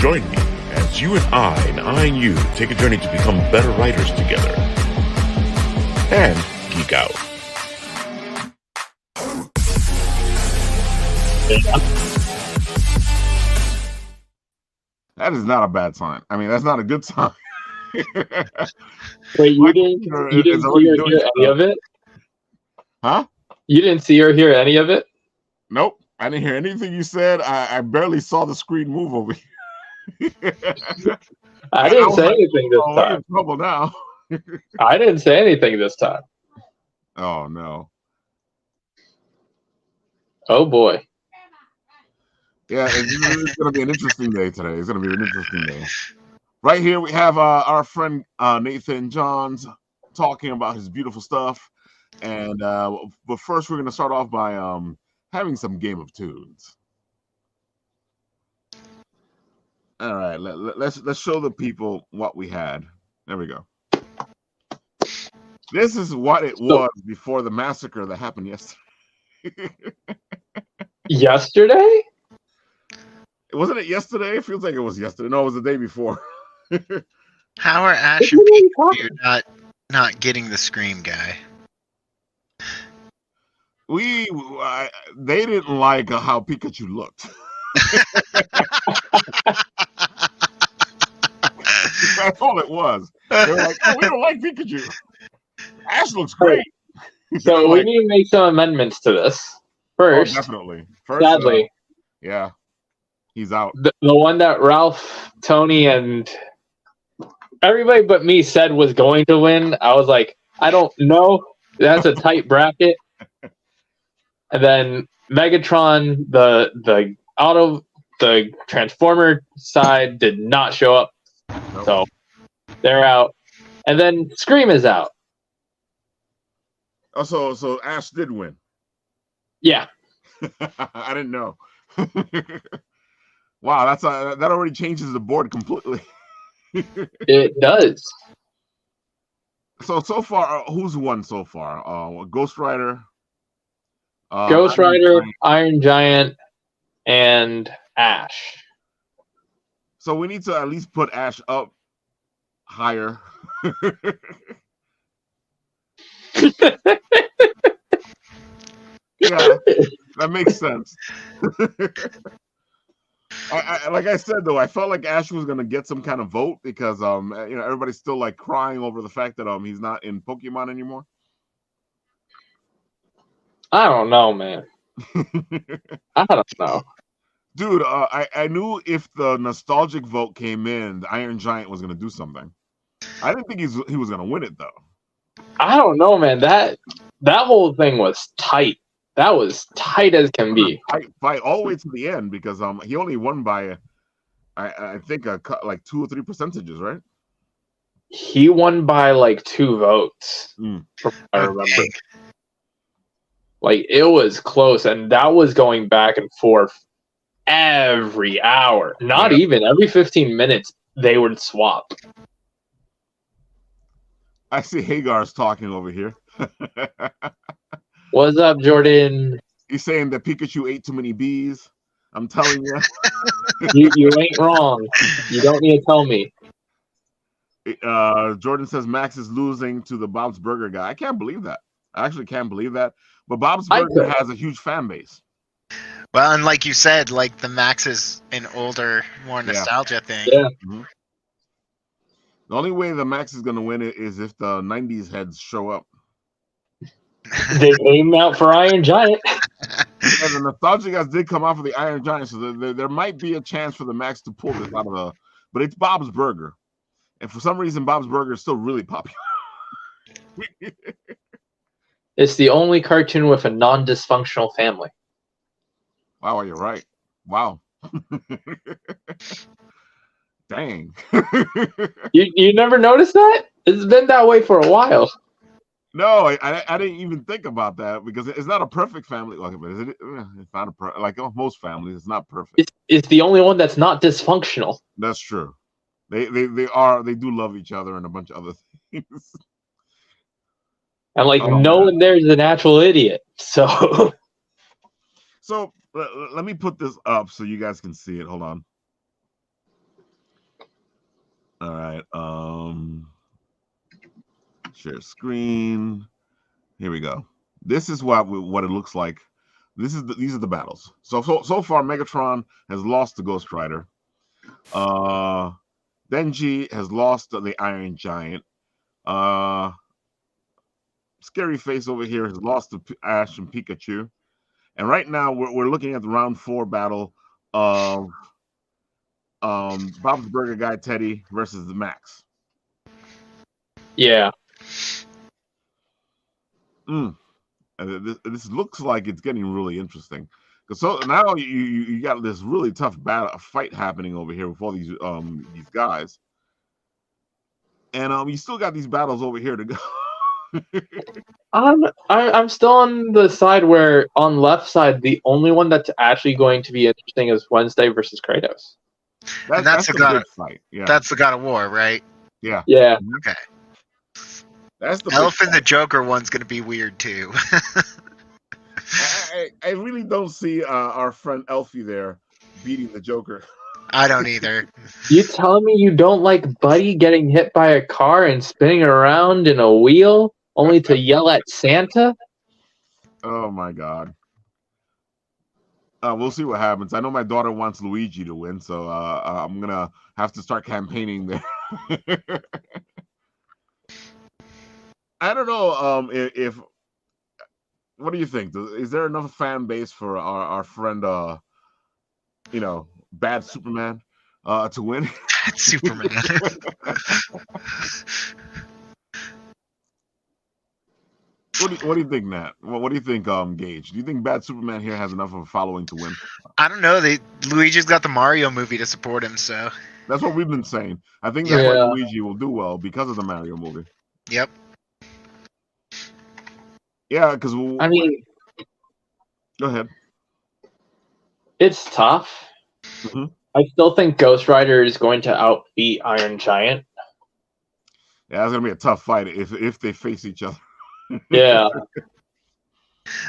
Join me as you and I and you take a journey to become better writers together and geek out. That is not a bad sign. I mean, that's not a good sign. Wait, you didn't see or hear any of it? Huh? You didn't see or hear any of it? Nope. I didn't hear anything you said. I barely saw the screen move over here. I didn't say anything this time. We're in trouble now. I didn't say anything this time. Oh, no. Oh, boy. Yeah, it's going to be an interesting day today. It's going to be an interesting day. Right here, we have our friend Nathan Johns talking about his beautiful stuff. And but first, we're going to start off by having some Game of Tunes. All right, let's show the people what we had. There we go. This is what it was before the massacre that happened yesterday. Yesterday? Wasn't it yesterday? It feels like it was yesterday. No, it was the day before. How are Ash and Pikachu not getting the Scream guy? They didn't like how Pikachu looked. That's all it was. They were like, "Oh, we don't like Pikachu. Ash looks great." So we need to make some amendments to this. First, definitely. First, sadly, yeah, he's out. The one that Ralph, Tony, and everybody but me said was going to win. I was like, I don't know. That's a tight bracket. And then Megatron, the Transformer side did not show up. Nope. So they're out. And then Scream is out. Oh, so Ash did win. Yeah. I didn't know. Wow, that already changes the board completely. It does. So far, who's won so far? Ghost Rider. Ghost Rider, Iron Giant, and Ash. So we need to at least put Ash up higher. Yeah, that makes sense. Like I said, though, I felt like Ash was gonna get some kind of vote because everybody's still like crying over the fact that he's not in Pokemon anymore. I don't know, man. I don't know. Dude, I knew if the nostalgic vote came in, the Iron Giant was going to do something. I didn't think he was going to win it, though. I don't know, man. That whole thing was tight. That was tight as can be. Tight fight all the way to the end because he only won by, I think, like 2 or 3 percentages, right? He won by like 2 votes. I remember. Like, it was close, and that was going back and forth every hour. Not even. Every 15 minutes, they would swap. I see Hagar's talking over here. What's up, Jordan? He's saying that Pikachu ate too many bees. I'm telling you. You ain't wrong. You don't need to tell me. Jordan says Max is losing to the Bob's Burger guy. I can't believe that. I actually can't believe that. But Bob's Burger has a huge fan base. Well, and like you said, like the Max is an older, more nostalgia thing. Yeah. Mm-hmm. The only way the Max is going to win it is if the 90s heads show up. They aim out for Iron Giant. Yeah, the nostalgia guys did come out for the Iron Giant, so there might be a chance for the Max to pull this out of the. But it's Bob's Burger, and for some reason, Bob's Burger is still really popular. It's the only cartoon with a non-dysfunctional family. Wow, you're right. Wow. Dang. You never noticed that? It's been that way for a while. No, I didn't even think about that because it's not a perfect family. Like, it's not like most families. It's not perfect. It's the only one that's not dysfunctional. That's true. They do love each other and a bunch of other things. And like no one there's an actual idiot. So let me put this up so you guys can see it. Hold on. All right. Share screen. Here we go. This is what it looks like. These are the battles. So far, Megatron has lost to Ghost Rider. Denji has lost to the Iron Giant. Scary Face over here has lost to Ash and Pikachu. And right now we're looking at the round 4 battle of Bob's Burger Guy Teddy versus the Max. Yeah. This looks like it's getting really interesting. So now you got this really tough fight happening over here with all these guys, and you still got these battles over here to go. I'm still on the side where on left side the only one that's actually going to be interesting is Wednesday versus Kratos. That's the big fight. Yeah, that's the God of War, right? Yeah. Yeah. Okay. That's the Elf and the Joker one's gonna be weird too. I really don't see our friend Elfie there beating the Joker. I don't either. You telling me you don't like Buddy getting hit by a car and spinning around in a wheel only to yell at Santa? Oh my God. We'll see what happens. I know my daughter wants Luigi to win, so I'm gonna have to start campaigning there. I don't know if what do you think? Is there enough fan base for our friend Bad Superman to win? Bad Superman. What do you think, Nat? What do you think, Gage? Do you think Bad Superman here has enough of a following to win? I don't know. Luigi's got the Mario movie to support him, so that's what we've been saying. I think that's why Luigi will do well because of the Mario movie. Yep. Yeah, because I mean, go ahead. It's tough. Mm-hmm. I still think Ghost Rider is going to outbeat Iron Giant. Yeah, it's gonna be a tough fight if they face each other. Yeah.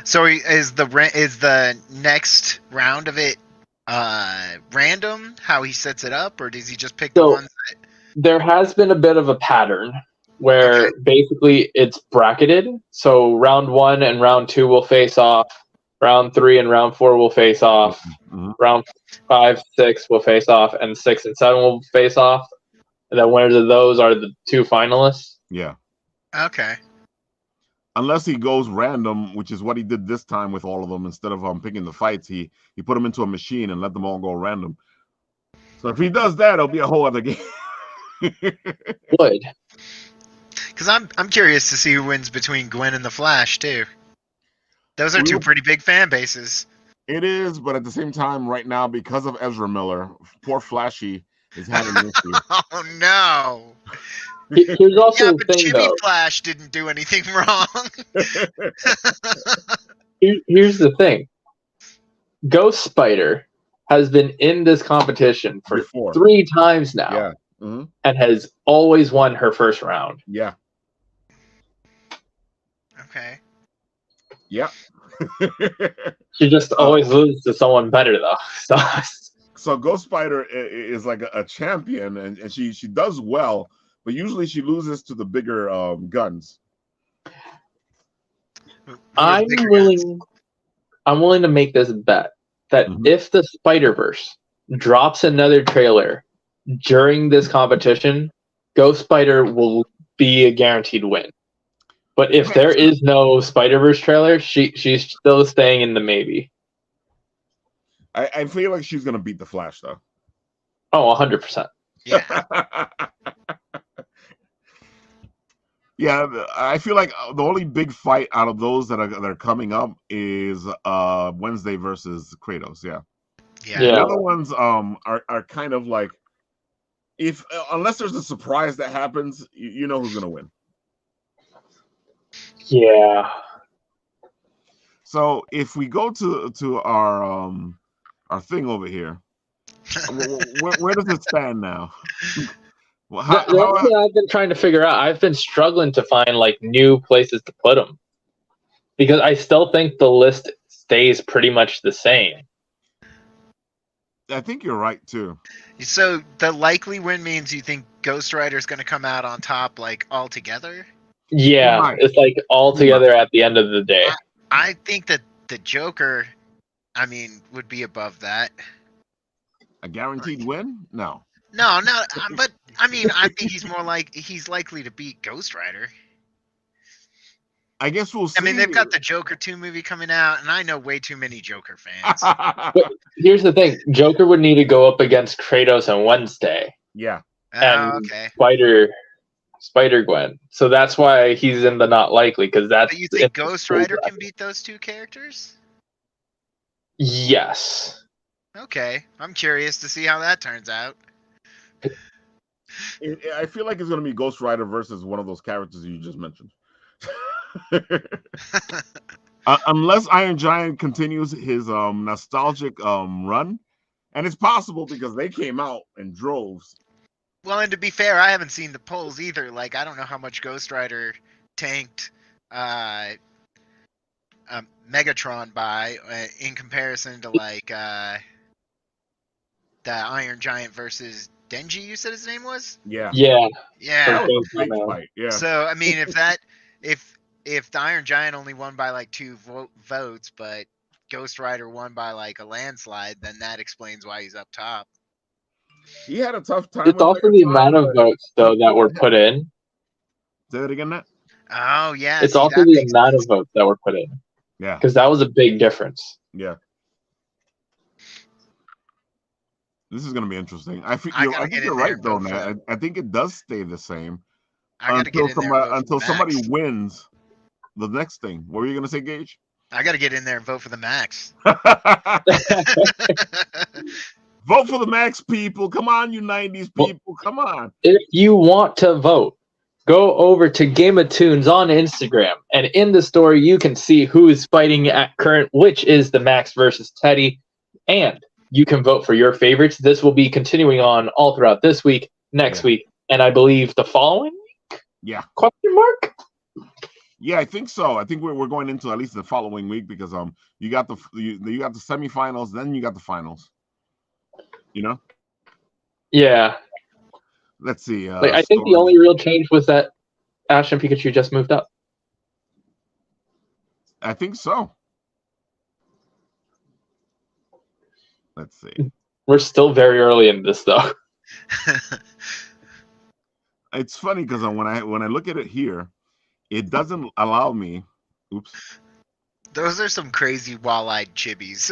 So is the next round of it random? How he sets it up, or does he just pick the ones that... There has been a bit of a pattern where basically it's bracketed. So round 1 and round 2 will face off. Round 3 and round 4 will face off. Mm-hmm. Round 5, 6 will face off, and 6 and 7 will face off. And then winners of those are the 2 finalists. Yeah. Okay. Unless he goes random, which is what he did this time with all of them. Instead of picking the fights, he put them into a machine and let them all go random. So if he does that, it'll be a whole other game. Would. Because I'm curious to see who wins between Gwen and the Flash too. Those are 2 pretty big fan bases. It is, but at the same time, right now, because of Ezra Miller, poor Flashy is having an issue. Oh no! Here's also the thing, Jimmy though. Flash didn't do anything wrong. Here's the thing. Ghost Spider has been in this competition for Before. 3 times now. Yeah. Mm-hmm. And has always won her first round. Yeah. Okay. Yeah. She just always loses to someone better, though. So Ghost Spider is like a champion, and she does well, but usually she loses to the bigger guns. I'm willing to make this bet that if the Spider-Verse drops another trailer during this competition, Ghost Spider will be a guaranteed win. But if there is no Spider-Verse trailer, she's still staying in the maybe. I feel like she's gonna beat the Flash though. Oh, 100%. Yeah. Yeah, I feel like the only big fight out of those that are coming up is Wednesday versus Kratos. Yeah. The other ones are kind of like, unless there's a surprise that happens, you know who's gonna win. Yeah. So if we go to our thing over here, where does it stand now? That's what I've been trying to figure out. I've been struggling to find like new places to put them because I still think the list stays pretty much the same. I think you're right too. So the likely win means you think Ghost Rider's going to come out on top, like, all together? Yeah, might. it's like all together at the end of the day. I think that the Joker, I mean, would be above that. A guaranteed win? No. No, but I mean, I think he's likely to beat Ghost Rider. I guess we'll see. I mean, they've got the Joker 2 movie coming out, and I know way too many Joker fans. But here's the thing: Joker would need to go up against Kratos on Wednesday. Yeah. And Okay. Spider-Gwen. So that's why he's in the not likely, because that's. But you think Ghost Rider can beat those two characters? Yes. Okay, I'm curious to see how that turns out. I feel like it's going to be Ghost Rider versus one of those characters you just mentioned. Unless Iron Giant continues his nostalgic run, and it's possible because they came out in droves. Well, and to be fair, I haven't seen the polls either. Like, I don't know how much Ghost Rider tanked Megatron by in comparison to like the Iron Giant versus Denji. You said his name was? Yeah. Yeah. Yeah. That was a big fight. Yeah. So I mean, if the Iron Giant only won by like 2 votes, but Ghost Rider won by like a landslide, then that explains why he's up top. He had a tough time. It's also the amount of votes, though, that were put in. Say that again, Matt? Oh, yeah. It's also the amount of votes that were put in. Yeah. Because that was a big difference. Yeah. This is going to be interesting. I think you're right, though, Matt. I think it does stay the same until somebody wins the next thing. What were you going to say, Gage? I got to get in there and vote for the Max. Vote for the Max, people. Come on, you 90s people. Come on. If you want to vote, go over to Game of Tunes on Instagram. And in the story, you can see who is fighting at current, which is the Max versus Teddy. And you can vote for your favorites. This will be continuing on all throughout this week, next week, and I believe the following week? Yeah. Question mark? Yeah, I think so. I think we're going into at least the following week because you got the semifinals, then you got the finals. You know? Yeah. Let's see. I think the only real change was that Ash and Pikachu just moved up. I think so. Let's see. We're still very early in this, though. It's funny because when I look at it here, it doesn't allow me. Oops. Those are some crazy wall-eyed chibis.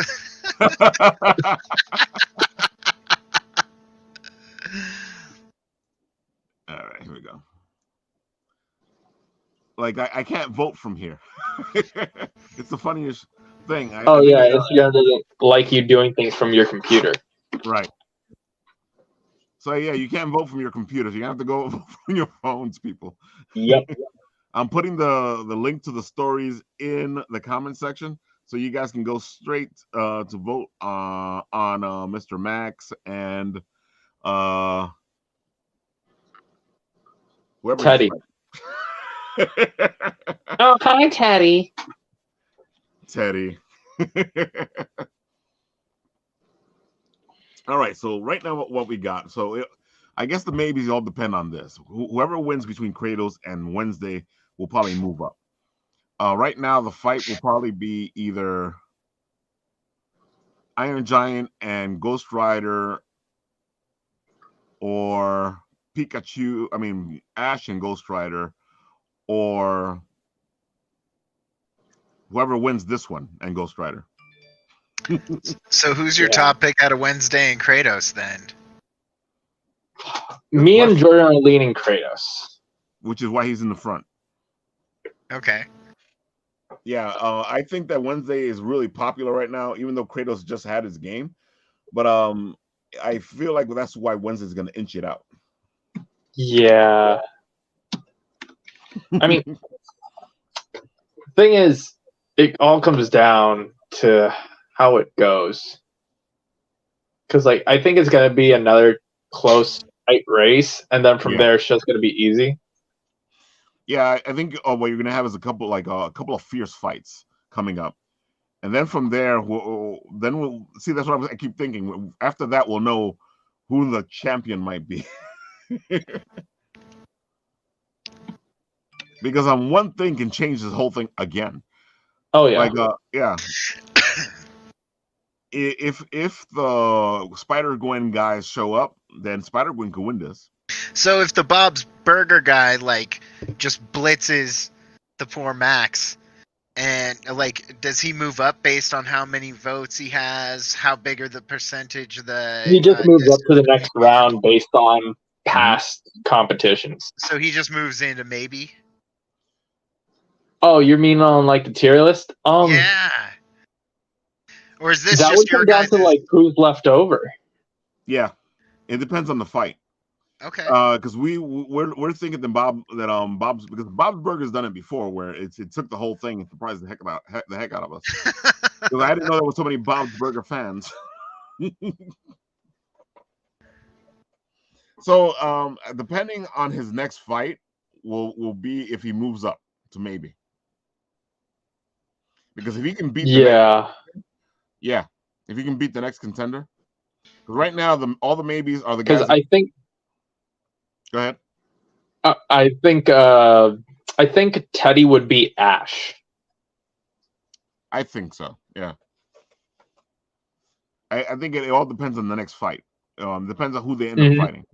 All right, here we go. Like I can't vote from here. It's the funniest thing. Instagram doesn't like you doing things from your computer. Right. So yeah, you can't vote from your computers. You have to go vote from your phones, people. Yep. I'm putting the link to the stories in the comment section, so you guys can go straight to vote on Mr. Max and whoever. Teddy. Oh, hi, Teddy. Teddy. All right, so right now what we got. So I guess the maybes all depend on this. Whoever wins between Kratos and Wednesday will probably move up. Right now the fight will probably be either Iron Giant and Ghost Rider or Ash and Ghost Rider, or whoever wins this one and Ghost Rider. So who's your top pick out of Wednesday and Kratos then? Me and Jordan are leaning Kratos. Which is why he's in the front. Okay. Yeah, I think that Wednesday is really popular right now, even though Kratos just had his game. But I feel like that's why Wednesday's going to inch it out. Yeah. I mean, thing is, it all comes down to how it goes. Because, I think it's going to be another close, tight race, and then from there, it's just going to be easy. Yeah, I think what you're going to have is a couple of fierce fights coming up. And then from there, we'll see. That's what I keep thinking. After that, we'll know who the champion might be. Because one thing can change this whole thing again. Oh yeah. Like yeah. If the Spider-Gwen guys show up, then Spider-Gwen can win this. So if the Bob's Burger guy like just blitzes the poor Max, and like, does he move up based on how many votes he has? How big are the percentage of the? He just moves up to the next round based on past competitions. So he just moves into maybe. Oh, you mean on like the tier list? Yeah. Or is this that just would your come down guys' to like who's left over. Yeah, it depends on the fight. Okay. Because we're thinking that Bob's, because Bob's Burger's done it before, where it took the whole thing and surprised the heck out of us. Because I didn't know there were so many Bob's Burger fans. So depending on his next fight, will be if he moves up to maybe. Because if he can beat if he can beat the next contender. Because right now all the maybes are the guys. Because I think. Go ahead. I think Teddy would beat Ash. I think so. Yeah. I think it all depends on the next fight. Depends on who they end up fighting.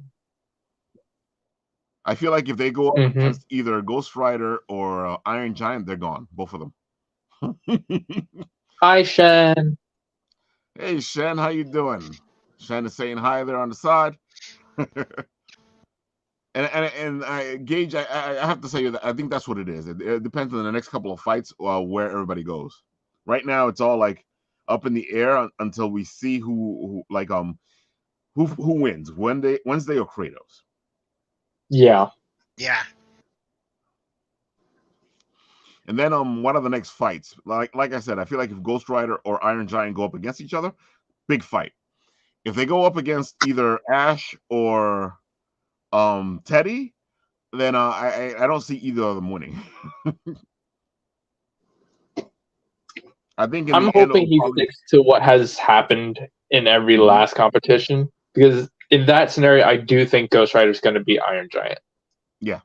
I feel like if they go up against either Ghost Rider or Iron Giant, they're gone. Both of them. Hi, Shen. Hey, Shen, how you doing? Shen is saying hi there on the side. and Gage, I have to say that I think that's what it is. It depends on the next couple of fights where everybody goes. Right now, it's all like up in the air until we see who wins, Wednesday or Kratos. Yeah. Yeah. And then what are the next fights? Like I said, I feel like if Ghost Rider or Iron Giant go up against each other, big fight. If they go up against either Ash or Teddy, then I don't see either of them winning. I think I'm hoping he sticks to what has happened in every last competition, because in that scenario, I do think Ghost Rider is going to be Iron Giant. Yeah.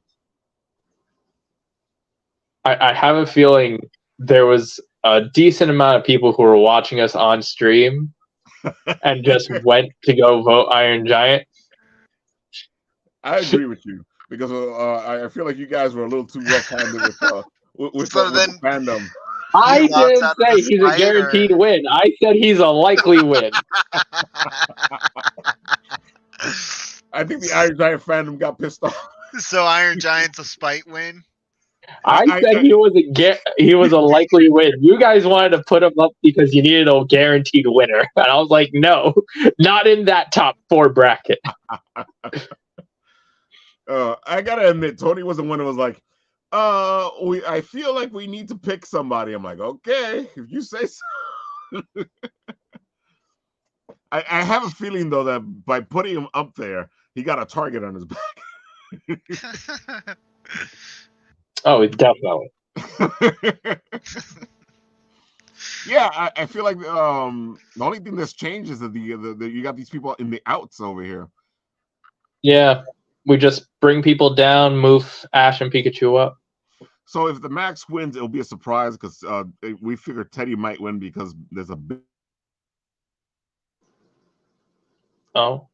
I have a feeling there was a decent amount of people who were watching us on stream and just went to go vote Iron Giant. I agree with you, because I feel like you guys were a little too rough-handed with the fandom. I didn't say he's a guaranteed win. I said he's a likely win. I think the Iron Giant fandom got pissed off. So Iron Giant's a spite win? I said he was a likely win. You guys wanted to put him up because you needed a guaranteed winner. And I was like, no, not in that top 4 bracket. I gotta admit, Tony was the one who was like, I feel like we need to pick somebody. I'm like, okay, if you say so. I have a feeling though that by putting him up there, he got a target on his back. Oh, definitely. Yeah, I feel like the only thing that's changed is that you got these people in the outs over here. Yeah, we just bring people down, move Ash and Pikachu up. So if the Max wins, it'll be a surprise because we figure Teddy might win because there's a big. Oh,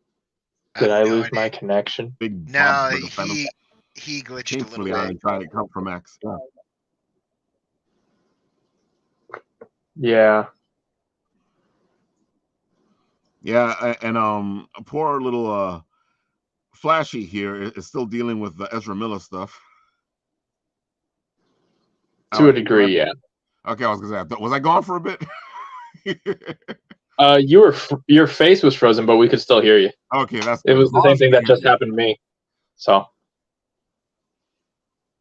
did I lose my connection? Big. No, he glitched a little bit. I tried to come from Max. Yeah. Yeah, and poor little Flashy here is still dealing with the Ezra Miller stuff. To a degree, yeah. Okay, I was gonna say, was I gone for a bit? Your face was frozen, but we could still hear you. Okay, it was the same thing that just happened to me. So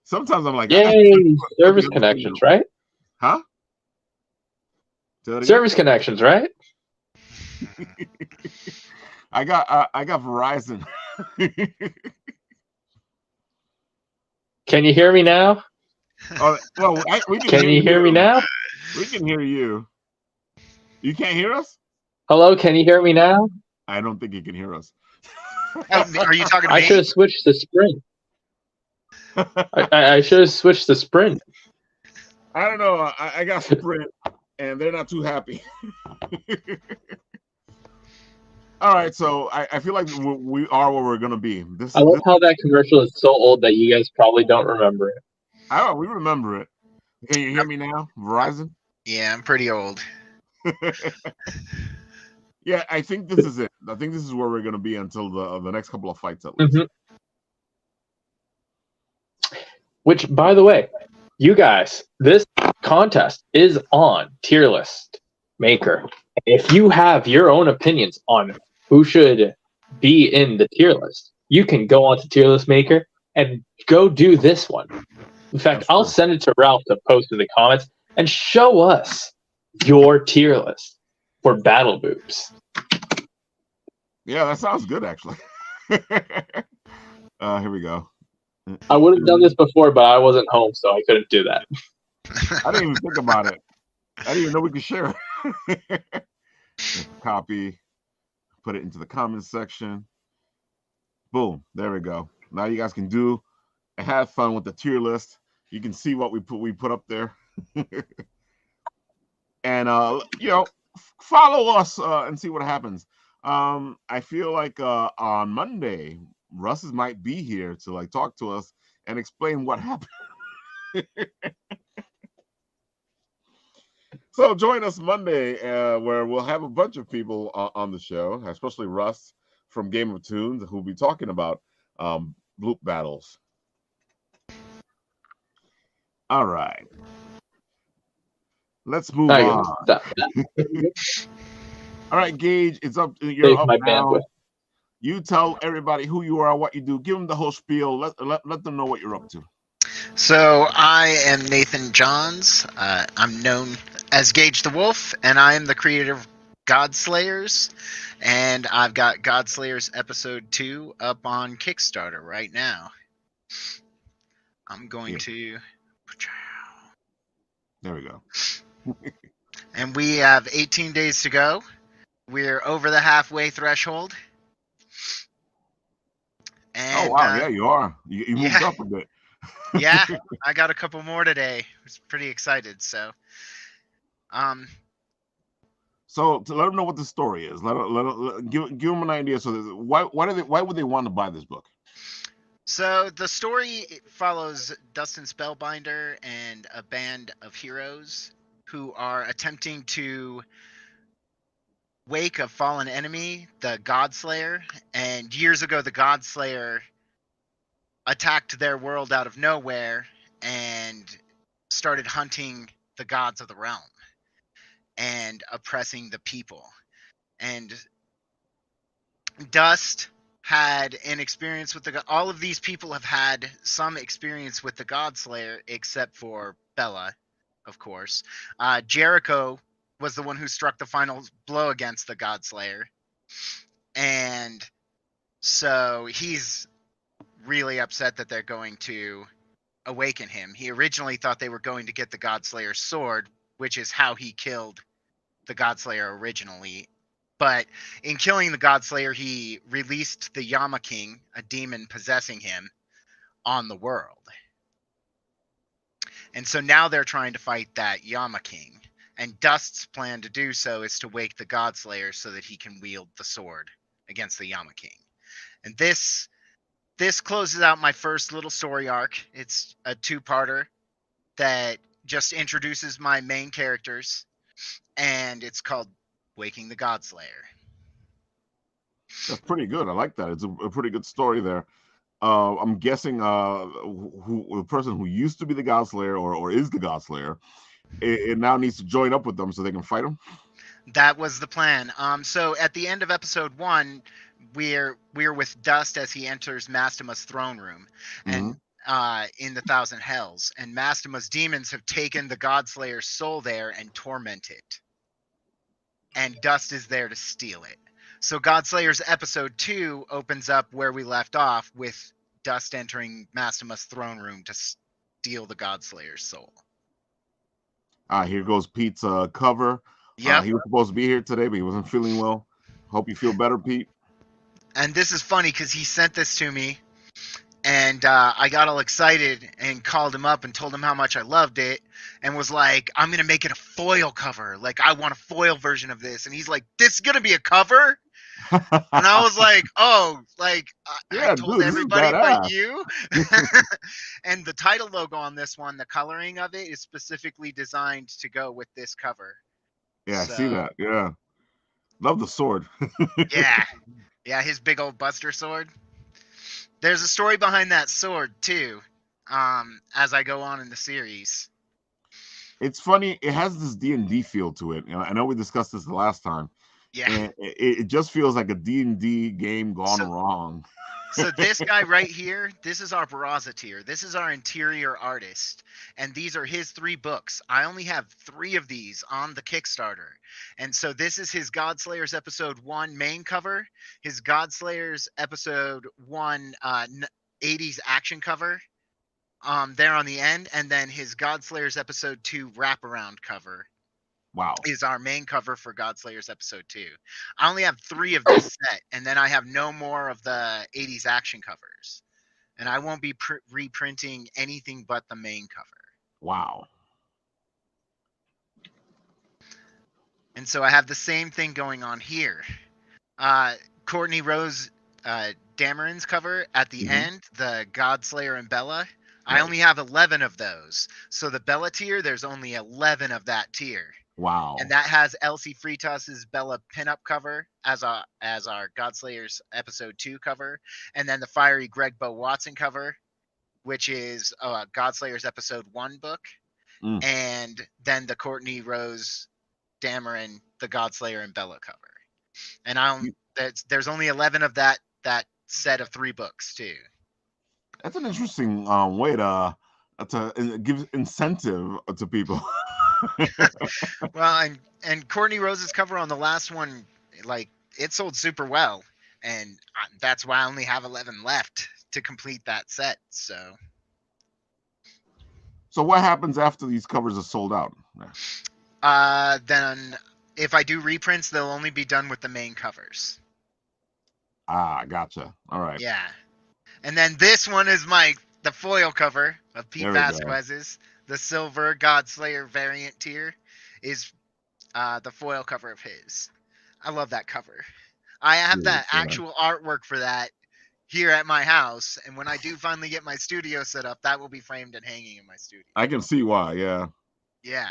sometimes I'm like, yay, service connections, right? Huh? Service connections, right? I got Verizon. Can you hear me now? Oh, well, we can you hear me now? We can hear you. You can't hear us? Hello, can you hear me now? I don't think you can hear us. Are you talking to I me? should have switched the sprint. I should have switched the sprint. I don't know. I got Sprint, and they're not too happy. All right, so I feel like we are where we're gonna be. I love how that commercial is so old that you guys probably don't remember it. Oh, we remember it. Can you hear me now, Verizon? Yeah, I'm pretty old. Yeah, I think this is it. I think this is where we're gonna be until the next couple of fights at least. Mm-hmm. Which, by the way, you guys, this contest is on Tier List Maker. If you have your own opinions on who should be in the tier list, you can go on to Tier List Maker and go do this one. In fact, I'll send it to Ralph to post in the comments and show us your tier list for Battle Boobs. Yeah, that sounds good, actually. Here we go. I would have done this before, but I wasn't home, so I couldn't do that. I didn't even think about it. I didn't even know we could share it. Copy, put it into the comments section. Boom, there we go. Now you guys can do and have fun with the tier list. You can see what we put up there. And follow us and see what happens. I feel like on Monday, Russ might be here to like talk to us and explain what happened. So join us Monday, where we'll have a bunch of people on the show, especially Russ from Game of Tunes, who'll be talking about loop battles. All right. Let's move on. All right, Gage, it's up. You're up now. Bandwidth. You tell everybody who you are, what you do. Give them the whole spiel. Let them know what you're up to. So I am Nathan Johns. I'm known as Gage the Wolf, and I am the creator of God Slayers. And I've got God Slayers Episode 2 up on Kickstarter right now. I'm going to... There we go. And we have 18 days to go. We're over the halfway threshold. And, oh, wow. Yeah, you are. You moved up a bit. Yeah, I got a couple more today. I was pretty excited. So to let them know what the story is, give them an idea. So why would they want to buy this book? So the story follows Dustin Spellbinder and a band of heroes who are attempting to wake a fallen enemy, the God Slayer. And years ago, the God Slayer attacked their world out of nowhere and started hunting the gods of the realm and oppressing the people. And Dust had an experience with all of these people have had some experience with the God Slayer, except for Bella, of course. Jericho was the one who struck the final blow against the God Slayer. And so he's really upset that they're going to awaken him. He originally thought they were going to get the God Slayer's sword, which is how he killed the God Slayer originally. But in killing the God Slayer, he released the Yama King, a demon possessing him, on the world. And so now they're trying to fight that Yama King. And Dust's plan to do so is to wake the God Slayer so that he can wield the sword against the Yama King. And this closes out my first little story arc. It's a two-parter that just introduces my main characters, and it's called Waking the God Slayer. That's pretty good. I like that. It's a pretty good story there. I'm guessing the person who used to be the God Slayer or is the God Slayer, it now needs to join up with them so they can fight him. That was the plan. So at the end of episode 1, we're with Dust as he enters Mastima's throne room, and in the Thousand Hells, and Mastima's demons have taken the God Slayer's soul there and torment it. And Dust is there to steal it. So God Slayers episode 2 opens up where we left off with Dust entering Mastima's throne room to steal the God Slayer's soul. Here goes Pete's cover. Yeah, he was supposed to be here today, but he wasn't feeling well. Hope you feel better, Pete. And this is funny because he sent this to me, and I got all excited and called him up and told him how much I loved it, and was like, I'm going to make it a foil cover. Like, I want a foil version of this. And he's like, this is going to be a cover? And I was like, oh, like, I Yeah, told dude, this is everybody but badass. you. And the title logo on this one, the coloring of it is specifically designed to go with this cover. Yeah, I see So, that. Yeah. Love the sword. yeah. Yeah, his big old Buster sword. There's a story behind that sword, too, as I go on in the series. It's funny. It has this D&D feel to it. I know we discussed this the last time. Yeah. And it just feels like a D&D game gone So- wrong. So this guy right here, this is our Barraza tier. This is our interior artist. And these are his 3 books. I only have 3 of these on the Kickstarter. And so this is his God Slayers Episode 1 main cover, his God Slayers Episode 1 80s action cover there on the end, and then his God Slayers Episode 2 wraparound cover Wow. is our main cover for God Slayers Episode 2. I only have 3 of this set, and then I have no more of the 80s action covers. And I won't be reprinting anything but the main cover. Wow. And so I have the same thing going on here. Courtney Rose Dameron's cover at the end, the God Slayer and Bella. I only have 11 of those. So the Bella tier, there's only 11 of that tier. Wow. And that has Elsie Fritas's Bella pinup cover as our God Slayers Episode 2 cover. And then the fiery Greg Bo Watson cover, which is God Slayers Episode 1 book. And then the Courtney Rose Dameron, the God Slayer and Bella cover. And there's only 11 of that set of 3 books too. That's an interesting way to give incentive to people. Well, and Courtney Rose's cover on the last one, like, it sold super well, and that's why I only have 11 left to complete that set. So what happens after these covers are sold out? then if I do reprints, they'll only be done with the main covers. Gotcha. All right. Yeah. And then this one is the foil cover of Peat Vázquez's. The silver God Slayer variant tier is the foil cover of his. I love that cover. I have that actual artwork for that here at my house, and when I do finally get my studio set up, that will be framed and hanging in my studio. I can see why, yeah. Yeah.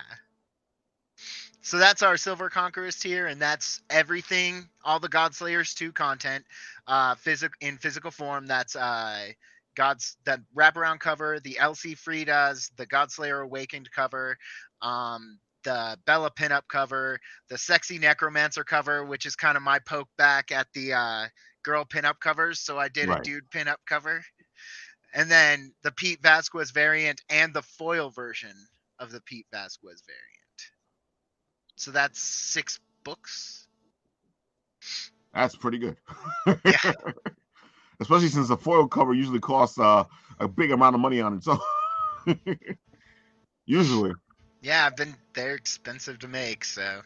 So that's our Silver Conquerors tier, and that's everything, all the God Slayers 2 content, in physical form. That's that wraparound cover, the Elsie Fritas, the God Slayer Awakened cover, the Bella pinup cover, the Sexy Necromancer cover, which is kind of my poke back at the girl pinup covers. So I did a dude pinup cover, and then the Peat Vázquez variant and the foil version of the Peat Vázquez variant. So that's 6 books. That's pretty good. Yeah. Especially since the foil cover usually costs a big amount of money on it. So usually. Yeah, they're expensive to make, so.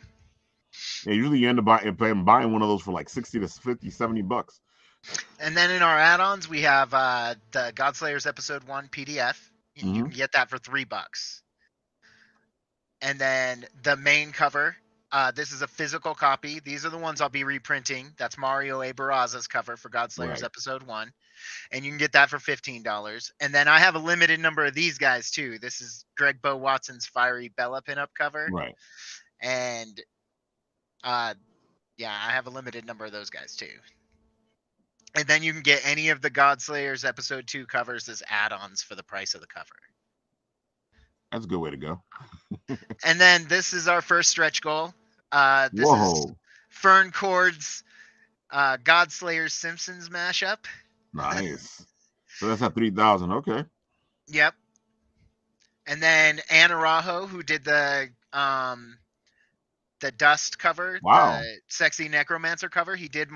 Yeah, usually you end up buying one of those for like 60 to 50, 70 bucks. And then in our add-ons, we have the God Slayers Episode 1 PDF. You can get that for $3. And then the main cover. This is a physical copy. These are the ones I'll be reprinting. That's Mario A. Barraza's cover for God Slayers Episode 1. And you can get that for $15. And then I have a limited number of these guys, too. This is Greg Bo Watson's Fiery Bella pinup cover. Right. And, I have a limited number of those guys, too. And then you can get any of the God Slayers Episode 2 covers as add-ons for the price of the cover. That's a good way to go. And then this is our first stretch goal. This is Fern Cord's God Slayers Simpsons mashup. Nice. So that's at 3,000. Okay. Yep. And then Anna Rajo, who did the Dust cover, the Sexy Necromancer cover. She did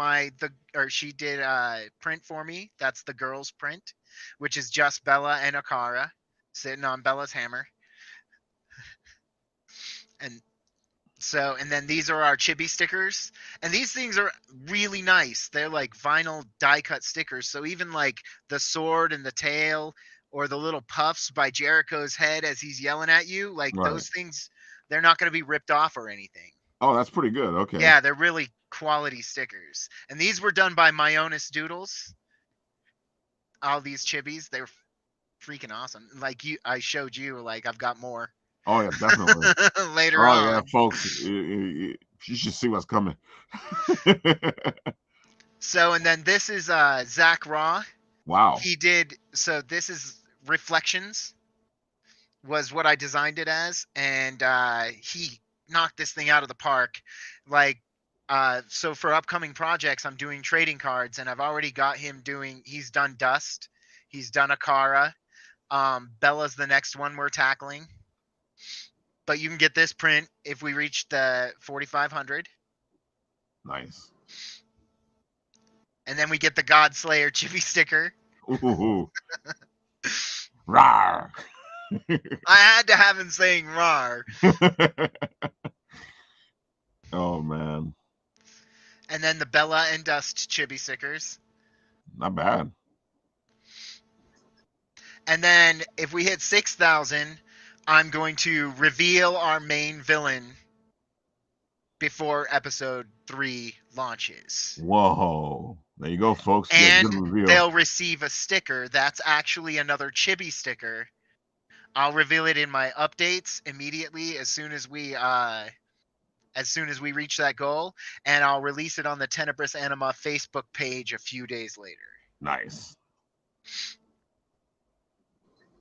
print for me. That's the girls print, which is just Bella and Akara sitting on Bella's hammer. And So, and then these are our chibi stickers, and these things are really nice. They're like vinyl die cut stickers. So even like the sword and the tail, or the little puffs by Jericho's head as he's yelling at you, like Right. those things, they're not going to be ripped off or anything. Oh, that's pretty good. Okay. Yeah, they're really quality stickers. And these were done by Myonis Doodles. All these chibis, they're freaking awesome. Like I showed you, like I've got more. Oh yeah, definitely. Later Oh on. yeah, folks, you should see what's coming. So, and then this is Zach Raw. Wow. He did, so this is Reflections, was what I designed it as, and he knocked this thing out of the park. Like, so for upcoming projects, I'm doing trading cards, and I've already got him he's done Dust, he's done Akara, Bella's the next one we're tackling. But you can get this print if we reach the 4,500. Nice. And then we get the God Slayer chibi sticker. Ooh. Rawr. I had to have him saying "rar." Oh man. And then the Bella and Dust chibi stickers. Not bad. And then if we hit 6,000, I'm going to reveal our main villain before episode 3 launches. Whoa. There you go, folks. And good reveal. they'll receive a sticker. That's actually another chibi sticker. I'll reveal it in my updates immediately as soon as we reach that goal, and I'll release it on the Tenebris Anima Facebook page a few days later. Nice.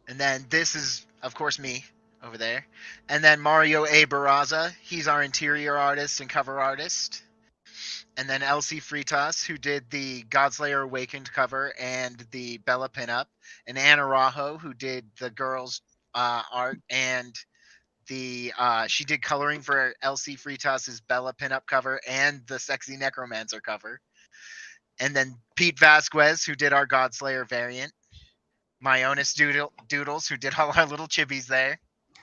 And then this is, of course, me over there. And then Mario A. Barraza, he's our interior artist and cover artist. And then Elsie Fritas, who did the God Slayer Awakened cover and the Bella pinup. And Anna Rajo, who did the girls' art and she did coloring for Elsie Fritas' Bella pinup cover and the Sexy Necromancer cover. And then Peat Vázquez, who did our God Slayer variant. Myonis Doodles, who did all our little chibis there.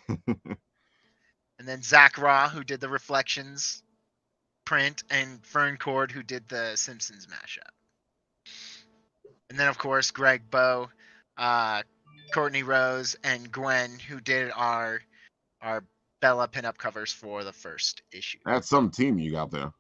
And then Zach Raw, who did the Reflections print, and Fern Cord, who did the Simpsons mashup. And then, of course, Greg Bow, Courtney Rose, and Gwen, who did our Bella pinup covers for the first issue. That's some team you got there.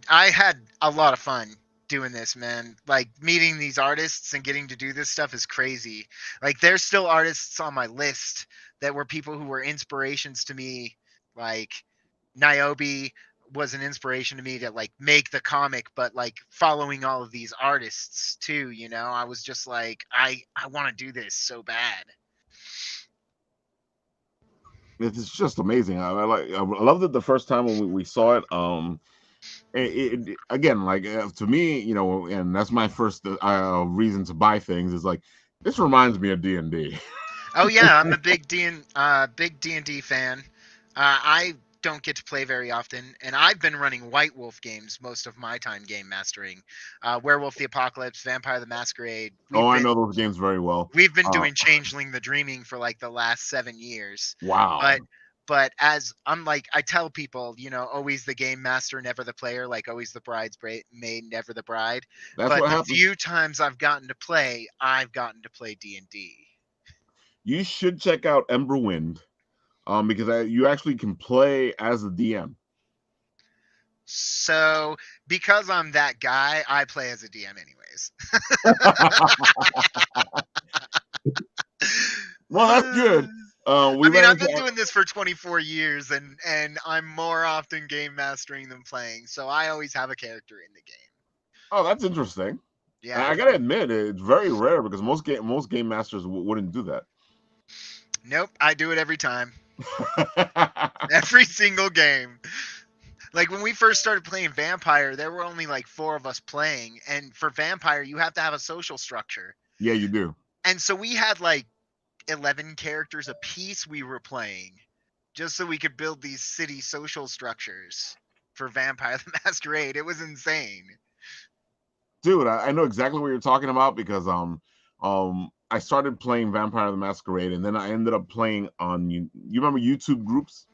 I had a lot of fun doing this, man. Like, meeting these artists and getting to do this stuff is crazy. Like, there's still artists on my list that were people who were inspirations to me. Like, Niobe was an inspiration to me to like make the comic, but like following all of these artists too, you know, I was just like, I want to do this so bad. It's just amazing. I loved it the first time when we saw it. It again, like to me, you know, and that's my first reason to buy things is like, this reminds me of D&D. Oh yeah, I'm a big D&D fan. I don't get to play very often, and I've been running White Wolf games most of my time game mastering. Werewolf the Apocalypse, Vampire the Masquerade. I know those games very well. We've been doing Changeling the Dreaming for like the last 7 years. Wow. But as I'm like, I tell people, you know, always the game master, never the player, like always the bride's maid, never the bride. That's what happens. The few times I've gotten to play D&D. You should check out Emberwind, because you actually can play as a DM. So, because I'm that guy, I play as a DM anyways. Well, that's good. I've been doing this for 24 years, and I'm more often game mastering than playing, so I always have a character in the game. Oh, that's interesting. Yeah, I gotta admit, it's very rare because most game masters wouldn't do that. Nope, I do it every time. Every single game. Like when we first started playing Vampire, there were only like 4 of us playing, and for Vampire, you have to have a social structure. Yeah, you do. And so we had like 11 characters a piece we were playing, just so we could build these city social structures for Vampire the Masquerade. It was insane. Dude, I know exactly what you're talking about because I started playing Vampire the Masquerade, and then I ended up playing on you remember YouTube groups?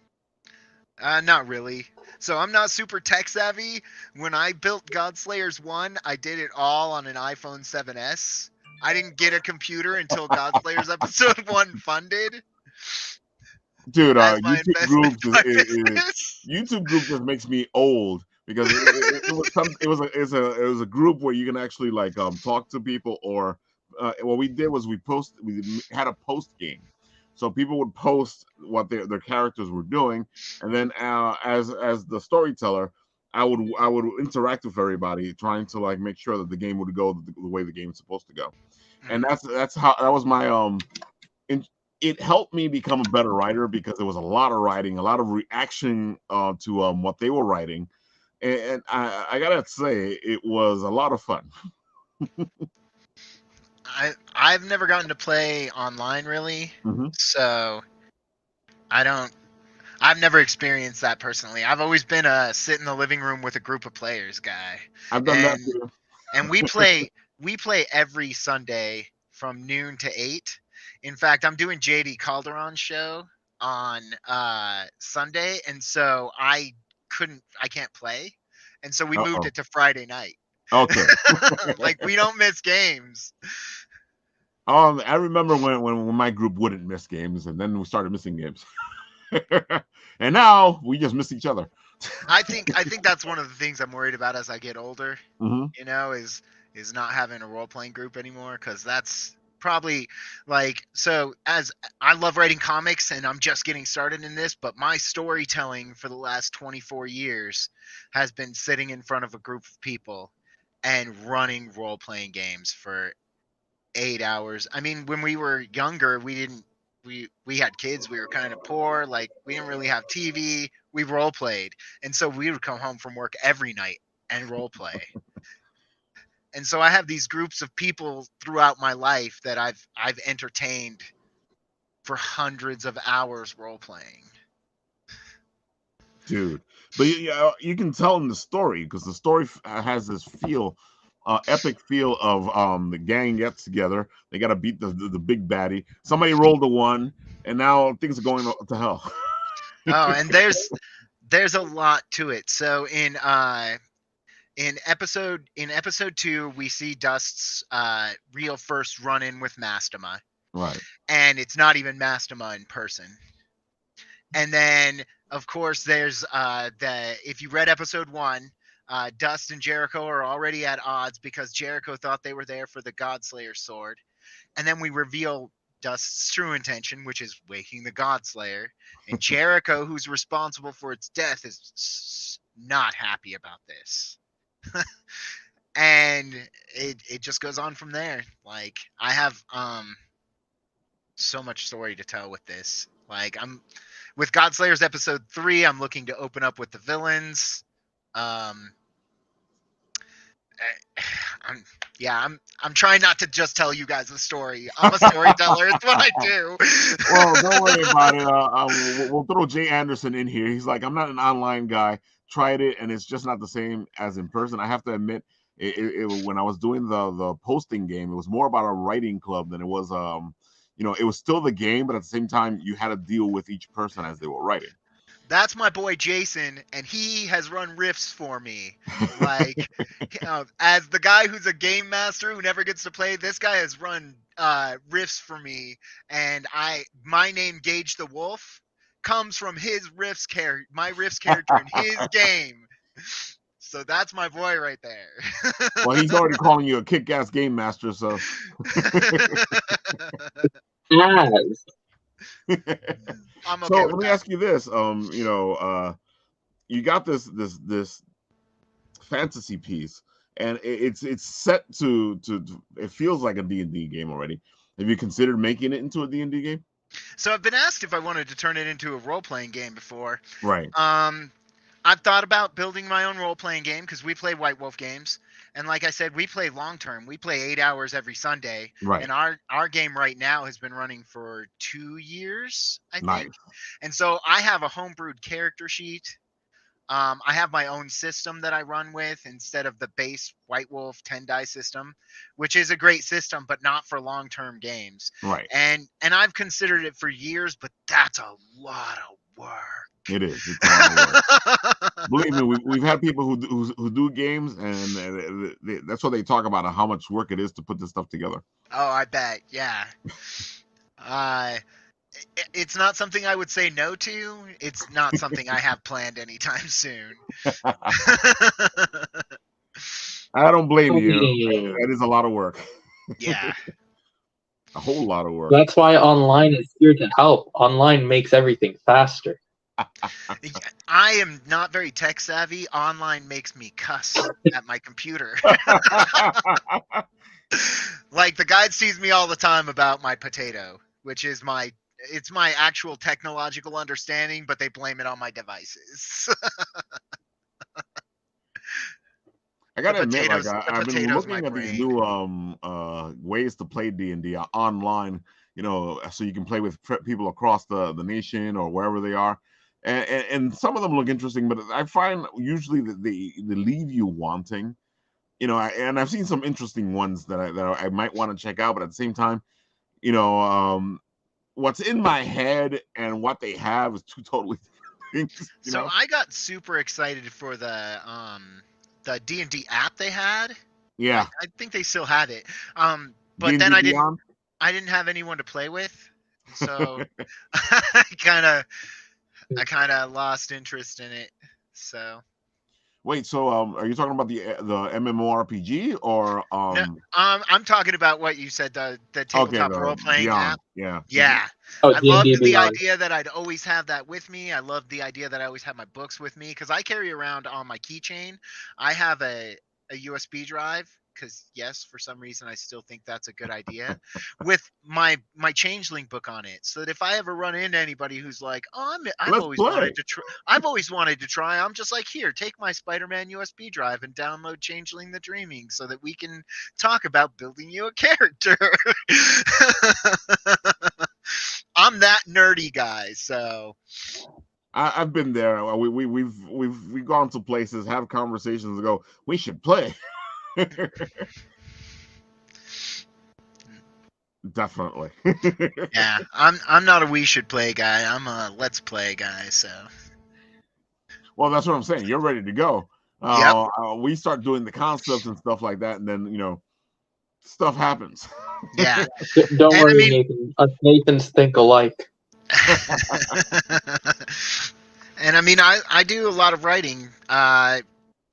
Not really. So I'm not super tech savvy. When I built God Slayers 1, I did it all on an iPhone 7S. I didn't get a computer until God Slayers episode 1 funded Dude, as my YouTube investment groups in my business. YouTube group just makes me old because it was it was a group where you can actually like talk to people or what we did was we had a post game, so people would post what their characters were doing, and then as the storyteller, I would interact with everybody, trying to like make sure that the game would go the way the game's supposed to go, and that's how that was my it helped me become a better writer because there was a lot of writing, a lot of reaction to what they were writing, and I gotta say it was a lot of fun. I've never gotten to play online really, Mm-hmm. so I don't. I've never experienced that personally. I've always been a sit in the living room with a group of players guy, I've done that and too. and we play every Sunday from noon to 8. In fact, I'm doing JD Calderon's show on Sunday, and so I can't play, and so we moved Uh-oh. it to Friday night. Okay. Like we don't miss games. I remember when my group wouldn't miss games, and then we started missing games, and now we just miss each other. I think that's one of the things I'm worried about as I get older. Mm-hmm. Is not having a role playing group anymore, because that's probably like, so as I love writing comics and I'm just getting started in this, but my storytelling for the last 24 years has been sitting in front of a group of people and running role playing games for 8 hours. I mean, when we were younger, we had kids, we were kind of poor, like we didn't really have TV, we role played. And so we would come home from work every night and role play. And so I have these groups of people throughout my life that I've entertained for hundreds of hours role playing. Dude, but you can tell in the story because the story has this epic feel of the gang gets together, they got to beat the big baddie, somebody rolled a 1, and now things are going to hell. Oh, and there's a lot to it. So in episode 2, we see Dust's real first run in with Mastema, Right. and it's not even Mastema in person. And then of course there's if you read episode 1, Dust and Jericho are already at odds because Jericho thought they were there for the God Slayer sword, and then we reveal Dust's true intention, which is waking the God Slayer, and Jericho, who's responsible for its death, is not happy about this. And it just goes on from there. Like I have so much story to tell with this. Like I'm with God Slayers episode 3, I'm looking to open up with the villains. I'm trying not to just tell you guys the story. I'm a storyteller. It's what I do. Well, don't worry about it. We'll throw Jay Anderson in here. He's like, I'm not an online guy. Tried it, and it's just not the same as in person. I have to admit, when I was doing the posting game, it was more about a writing club than it was it was still the game, but at the same time, you had to deal with each person as they were writing. That's my boy Jason, and he has run riffs for me. Like, as the guy who's a game master who never gets to play, this guy has run riffs for me, and my name Gage the Wolf comes from my riffs character in his game. So that's my boy right there. Well, he's already calling you a kick-ass game master, so. Yes. I'm okay So with let me that. ask you this: you got this fantasy piece, and it's set to it feels like a D&D game already. Have you considered making it into a D&D game? So I've been asked if I wanted to turn it into a role-playing game before. Right. I've thought about building my own role-playing game because we play White Wolf games, and like I said, we play long-term. We play 8 hours every Sunday, Right. and our game right now has been running for 2 years, I think. Nice. And so I have a homebrewed character sheet. I have my own system that I run with instead of the base White Wolf 10-die system, which is a great system, but not for long-term games. Right. And I've considered it for years, but that's a lot of work. It is. It's a lot of work. Believe me, we've had people who do games, and that's what they talk about, how much work it is to put this stuff together. Oh, I bet. Yeah. It's not something I would say no to. It's not something I have planned anytime soon. I don't blame you. Yeah. That is a lot of work. Yeah. A whole lot of work. That's why online is here to help. Online makes everything faster. I am not very tech savvy. Online makes me cuss at my computer. Like the guide sees me all the time about my potato, which is my actual technological understanding, but they blame it on my devices. I gotta admit, like the I've been potato's my looking at these brain. new ways to play D&D online, so you can play with people across the nation or wherever they are, and some of them look interesting, but I find usually that they leave you wanting, and I've seen some interesting ones that I might want to check out, but at the same time, you know, what's in my head and what they have is two totally different things. So I got super excited for the D&D app they had. Yeah. I think they still have it. But D&D then I Beyond? didn't have anyone to play with, so I kind of lost interest in it. So Wait, so are you talking about the MMORPG or no, I'm talking about what you said, the tabletop the role playing Beyond? app. Yeah. Yeah. Oh, I D&D loved the Beyond. idea that I'd always have that with me. I loved the idea that I always have my books with me because I carry around on my keychain. I have a USB drive because yes, for some reason I still think that's a good idea with my Changeling book on it, so that if I ever run into anybody who's like, "Oh, I've Let's always play. wanted to try," I'm just like, "Here, take my Spider-Man USB drive and download Changeling the Dreaming so that we can talk about building you a character." I'm that nerdy guy, so I've been there. We've gone to places, have conversations, and go, we should play. Definitely. yeah, I'm not a we should play guy. I'm a let's play guy. So Well, that's what I'm saying. You're ready to go. Yep. We start doing the concepts and stuff like that, and then stuff happens. Yeah. Don't And I worry, mean- Nathan. Us Nathans think alike. And I mean, I do a lot of writing.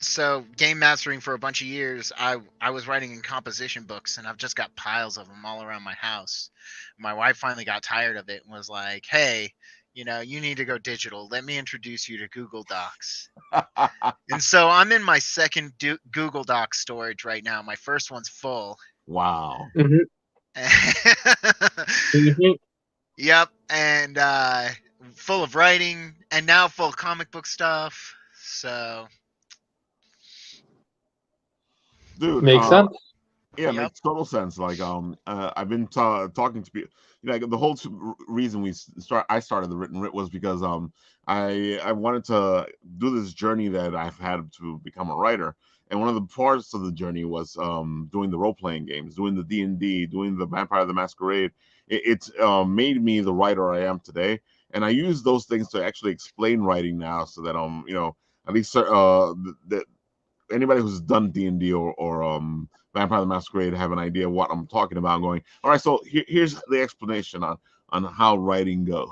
So game mastering for a bunch of years, I was writing in composition books, and I've just got piles of them all around my house. My wife finally got tired of it and was like, "Hey, you need to go digital. Let me introduce you to Google Docs." And so I'm in my second Google Docs storage right now. My first one's full. Wow. Yep, and full of writing, and now full of comic book stuff. So, Dude, Makes sense. yeah, it Yep. makes total sense. Like, I've been talking to people. Like the whole reason I started the Written Writ was because I wanted to do this journey that I've had to become a writer, and one of the parts of the journey was doing the role playing games, doing the D&D, doing the Vampire the Masquerade. It's made me the writer I am today, and I use those things to actually explain writing now, so that at least that anybody who's done D&D or Vampire the Masquerade have an idea what I'm talking about. Going, all right, so here's the explanation on how writing goes.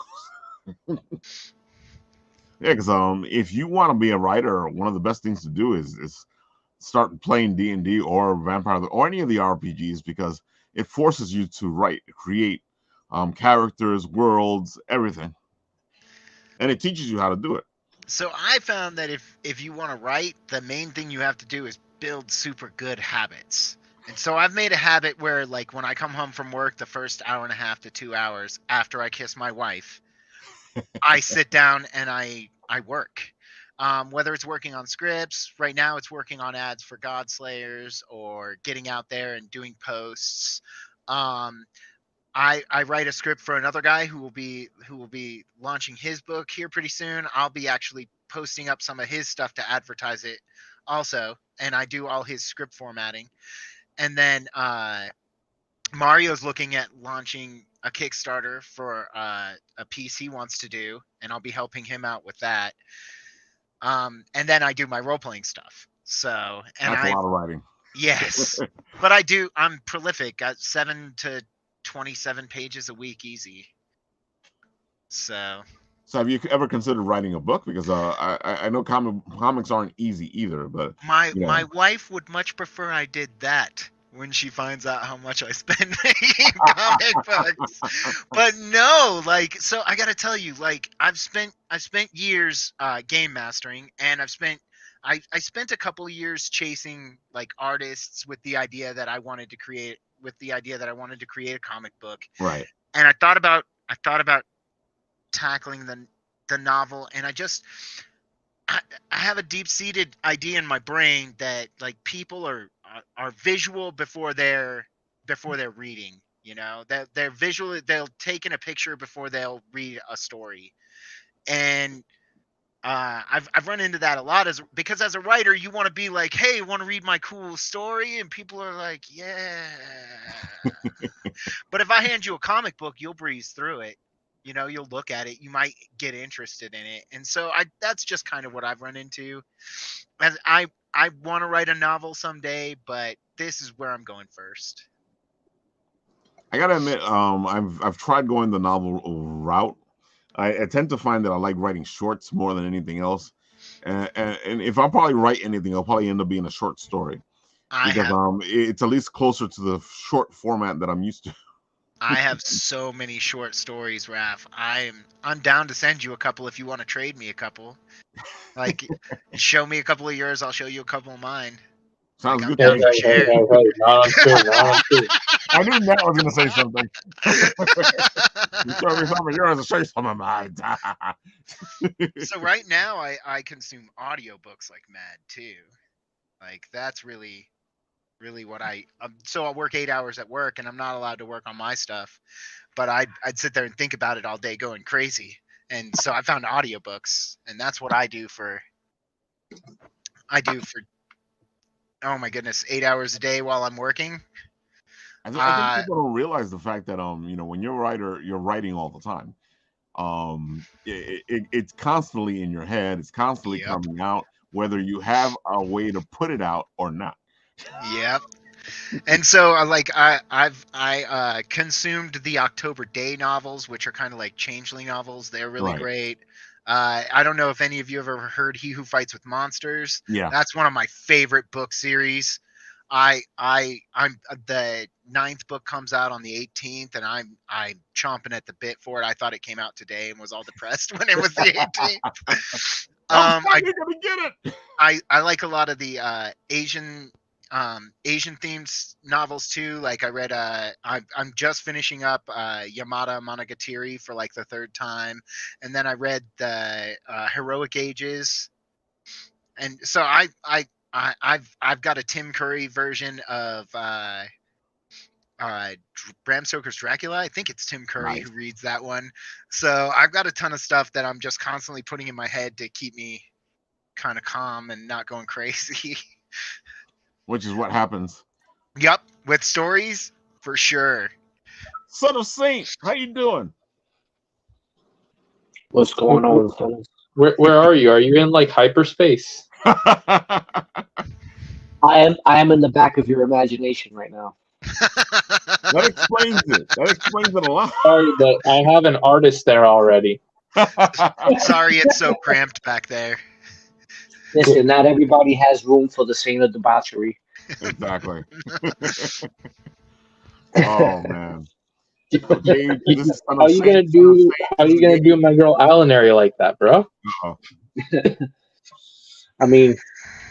Yeah, because if you want to be a writer, one of the best things to do is start playing D&D or Vampire or any of the RPGs, because it forces you to create characters, worlds, everything, and it teaches you how to do it. So I found that if you want to write, the main thing you have to do is build super good habits. And so I've made a habit where, like, when I come home from work, the first hour and a half to 2 hours after I kiss my wife, I sit down and I work. Whether it's working on scripts, right now it's working on ads for God Slayers, or getting out there and doing posts. I write a script for another guy who will be launching his book here pretty soon. I'll be actually posting up some of his stuff to advertise it also, and I do all his script formatting. And then Mario's looking at launching a Kickstarter for a piece he wants to do, and I'll be helping him out with that. And then I do my role playing stuff. So, and That's a lot of writing. Yes, but I'm prolific. Got 7 to 27 pages a week, easy. So have you ever considered writing a book? Because I know comics aren't easy either. But my wife would much prefer I did that when she finds out how much I spend making comic books. But no, like, so I gotta tell you, like, I've spent years game mastering, and I spent a couple years chasing like artists with the idea that I wanted to create a comic book. Right. And I thought about tackling the novel, and I have a deep-seated idea in my brain that like people are visual before they're reading, you know, that they're visual, they'll take in a picture before they'll read a story. And I've run into that a lot because as a writer, you want to be like, hey, you want to read my cool story? And people are like, yeah. But if I hand you a comic book, you'll breeze through it. You know, you'll look at it, you might get interested in it. And so that's just kind of what I've run into. As I want to write a novel someday, but this is where I'm going first. I gotta admit, I've tried going the novel route. I tend to find that I like writing shorts more than anything else. And if I probably write anything, it'll probably end up being a short story. Because it's at least closer to the short format that I'm used to. I have so many short stories, Raph. I'm down to send you a couple if you want to trade me a couple. Like, show me a couple of yours, I'll show you a couple of mine. Sounds good. Hey, I knew Matt was going to say something. You show me some of yours, I'll show you some of mine. So right now, I consume audiobooks like mad too. Like, that's really what so I'll work 8 hours at work, and I'm not allowed to work on my stuff, but I'd sit there and think about it all day going crazy. And so I found audiobooks, and that's what I do for oh my goodness, 8 hours a day while I'm working. I think people don't realize the fact that when you're a writer, you're writing all the time. It's constantly in your head, it's constantly coming out, whether you have a way to put it out or not. Yep. And so I've consumed the October Day novels, which are kind of like changeling novels. They're really great. I don't know if any of you have ever heard He Who Fights with Monsters. Yeah. That's one of my favorite book series. I'm the 9th book comes out on the 18th, and I'm chomping at the bit for it. I thought it came out today and was all depressed when it was the 18th. You're gonna get it. I like a lot of the Asian themed novels too. Like I read I'm just finishing up Yamada Monogatari for like the 3rd time, and then I read the Heroic Ages, and so I've got a Tim Curry version of Bram Stoker's Dracula. I think it's Tim Curry who reads that one. So I've got a ton of stuff that I'm just constantly putting in my head to keep me kind of calm and not going crazy. Which is what happens. Yep, with stories, for sure. Son of Saint, how you doing? What's going on, fellas? Where are you? Are you in like hyperspace? I am in the back of your imagination right now. That explains it. That explains it a lot. Sorry, but I have an artist there already. Sorry, it's so cramped back there. Listen, not everybody has room for the saint of debauchery. Exactly. Oh man. Gage, How you gonna do my girl Alan area like that, bro? I mean,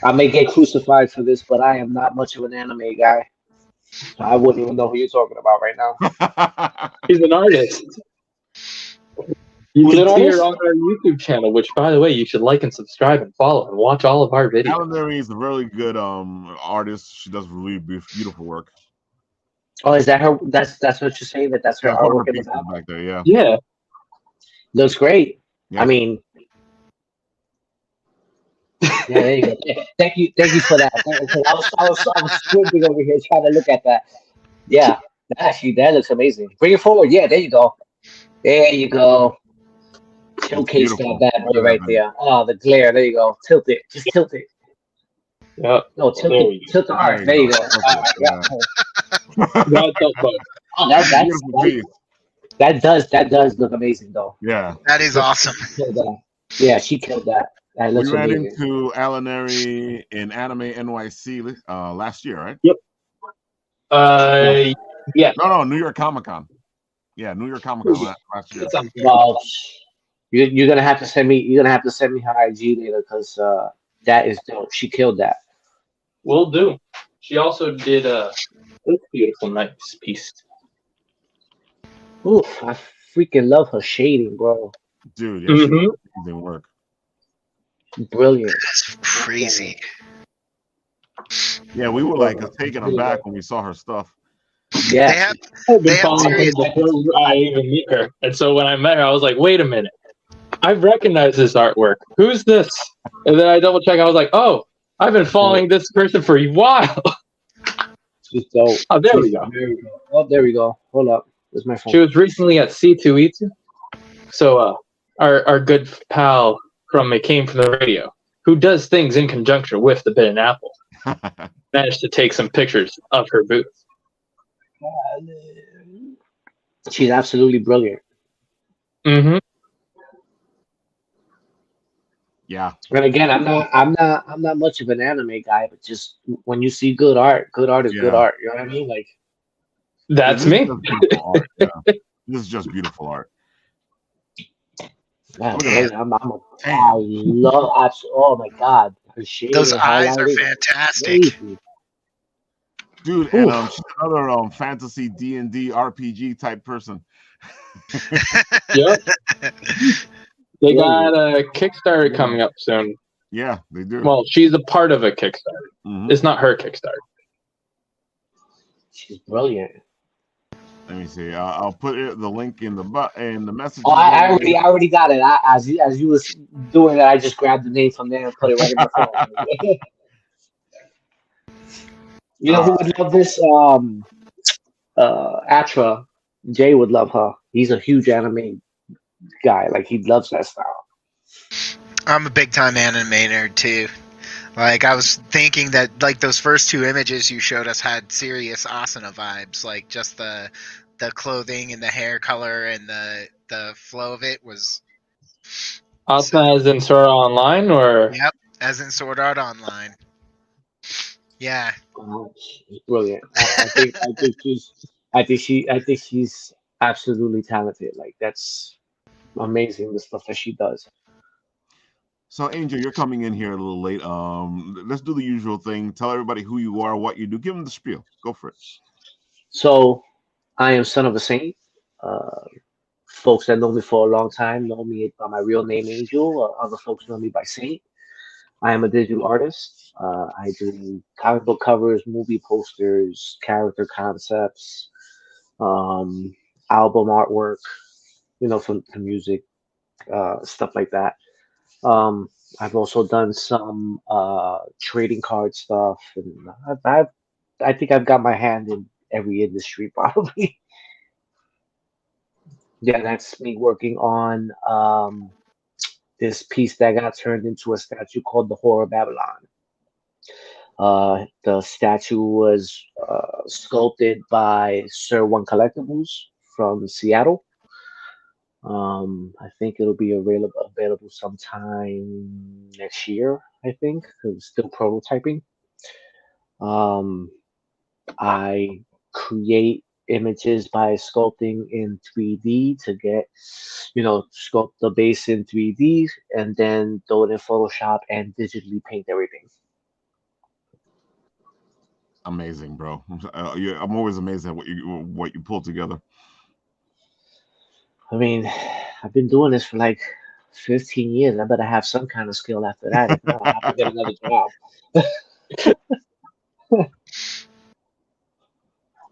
I may get crucified for this, but I am not much of an anime guy. So I wouldn't even know who you're talking about right now. He's an artist. You can see her on our YouTube channel, which, by the way, you should like and subscribe and follow and watch all of our videos. Alan Mary is a really good artist. She does really beautiful work. Oh, is that her? That's what you're saying? That's her artwork in the back? Back there, yeah. Yeah. Looks great. Yeah. I mean, yeah, there you go. Thank you for that. I was squinting over here trying to look at that. Yeah, Actually, that looks amazing. Bring it forward. Yeah, there you go. There you go. Showcase that beautiful. bad boy Look at right that thing. there. Oh, the glare. There you go. Tilt it. Just tilt it. Yep. No, tilt There it. we go. Tilt the art. There you go. Tilt All it, right. yeah. That's up both. Oh, Beautiful piece. that does look amazing though. Yeah. That is awesome. She killed that. Yeah, she killed that. That We looks ran amazing. into Alanary in Anime NYC last year, right? Yeah. No, New York Comic Con. Yeah, New York Comic Con last year. Well, you're gonna have to send me. You're gonna have to send me her IG later because that is dope. She killed that. Will do. She also did a beautiful, nice piece. Oof, I freaking love her shading, bro. Dude, yeah, she Mhm. does amazing work. Brilliant. That's crazy. Yeah, we were like taken aback when we saw her stuff. Yeah. They have I've They been have following her serious- before I even meet her. And so when I met her, I was like, wait a minute. I recognize this artwork. Who's this? And then I double check. I was like, oh, I've been following this person for a while. She's dope. Oh, there we go. There we go. Oh, there we go. Hold up. Where's my phone? She was recently at C2E2. So our good pal from It Came From the Radio, who does things in conjunction with the Bit and Apple, managed to take some pictures of her booth. She's absolutely brilliant. Mm-hmm. Yeah. And again, I'm not much of an anime guy, but just when you see good art is good Yeah. art. You know what I mean? Like That's This is me. just beautiful art, yeah. This is just beautiful art. man, Look at I love oh my god. Her shading those and eyes are highlighting is fantastic. crazy. Dude, and Oof. she's another fantasy D&D RPG type person. Yep. They got a Kickstarter coming up soon. Yeah, they do. Well, she's a part of a Kickstarter. Mhm. It's not her Kickstarter. She's brilliant. Let me see. I'll put the link in the message. Oh, I already got it. As you was doing that, I just grabbed the name from there and put it right in my phone. You know who would love this? Atra. Jay would love her. He's a huge anime guy. Like he loves that style. I'm a big time animator too. Like I was thinking that like those first two images you showed us had serious Asuna vibes. Like just the clothing and the hair color and the flow of it was. Asuna as in Sora Online, or Yep, as in Sword Art Online. Yeah. She's brilliant. I think she's absolutely talented. Like that's amazing. The stuff that she does. So, Angel, you're coming in here a little late. Let's do the usual thing. Tell everybody who you are, what you do. Give them the spiel. Go for it. So, I am Son of a Saint. Folks that know me for a long time know me by my real name, Angel. Other folks know me by Saint. I am a digital artist. I do comic book covers, movie posters, character concepts, album artwork, for music, stuff like that. I've also done some trading card stuff, and I think I've got my hand in every industry probably. Yeah, that's me working on this piece that got turned into a statue called the Whore of Babylon. The statue was sculpted by Sir One Collectibles from Seattle. I think it'll be available sometime next year. I think 'cause it's still prototyping. I create images by sculpting in 3D to get, sculpt the base in 3D and then throw it in Photoshop and digitally paint everything. Amazing, bro. I'm always amazed at what you pull together. I mean, I've been doing this for like 15 years. I better have some kind of skill after that. If not, I have to get another job.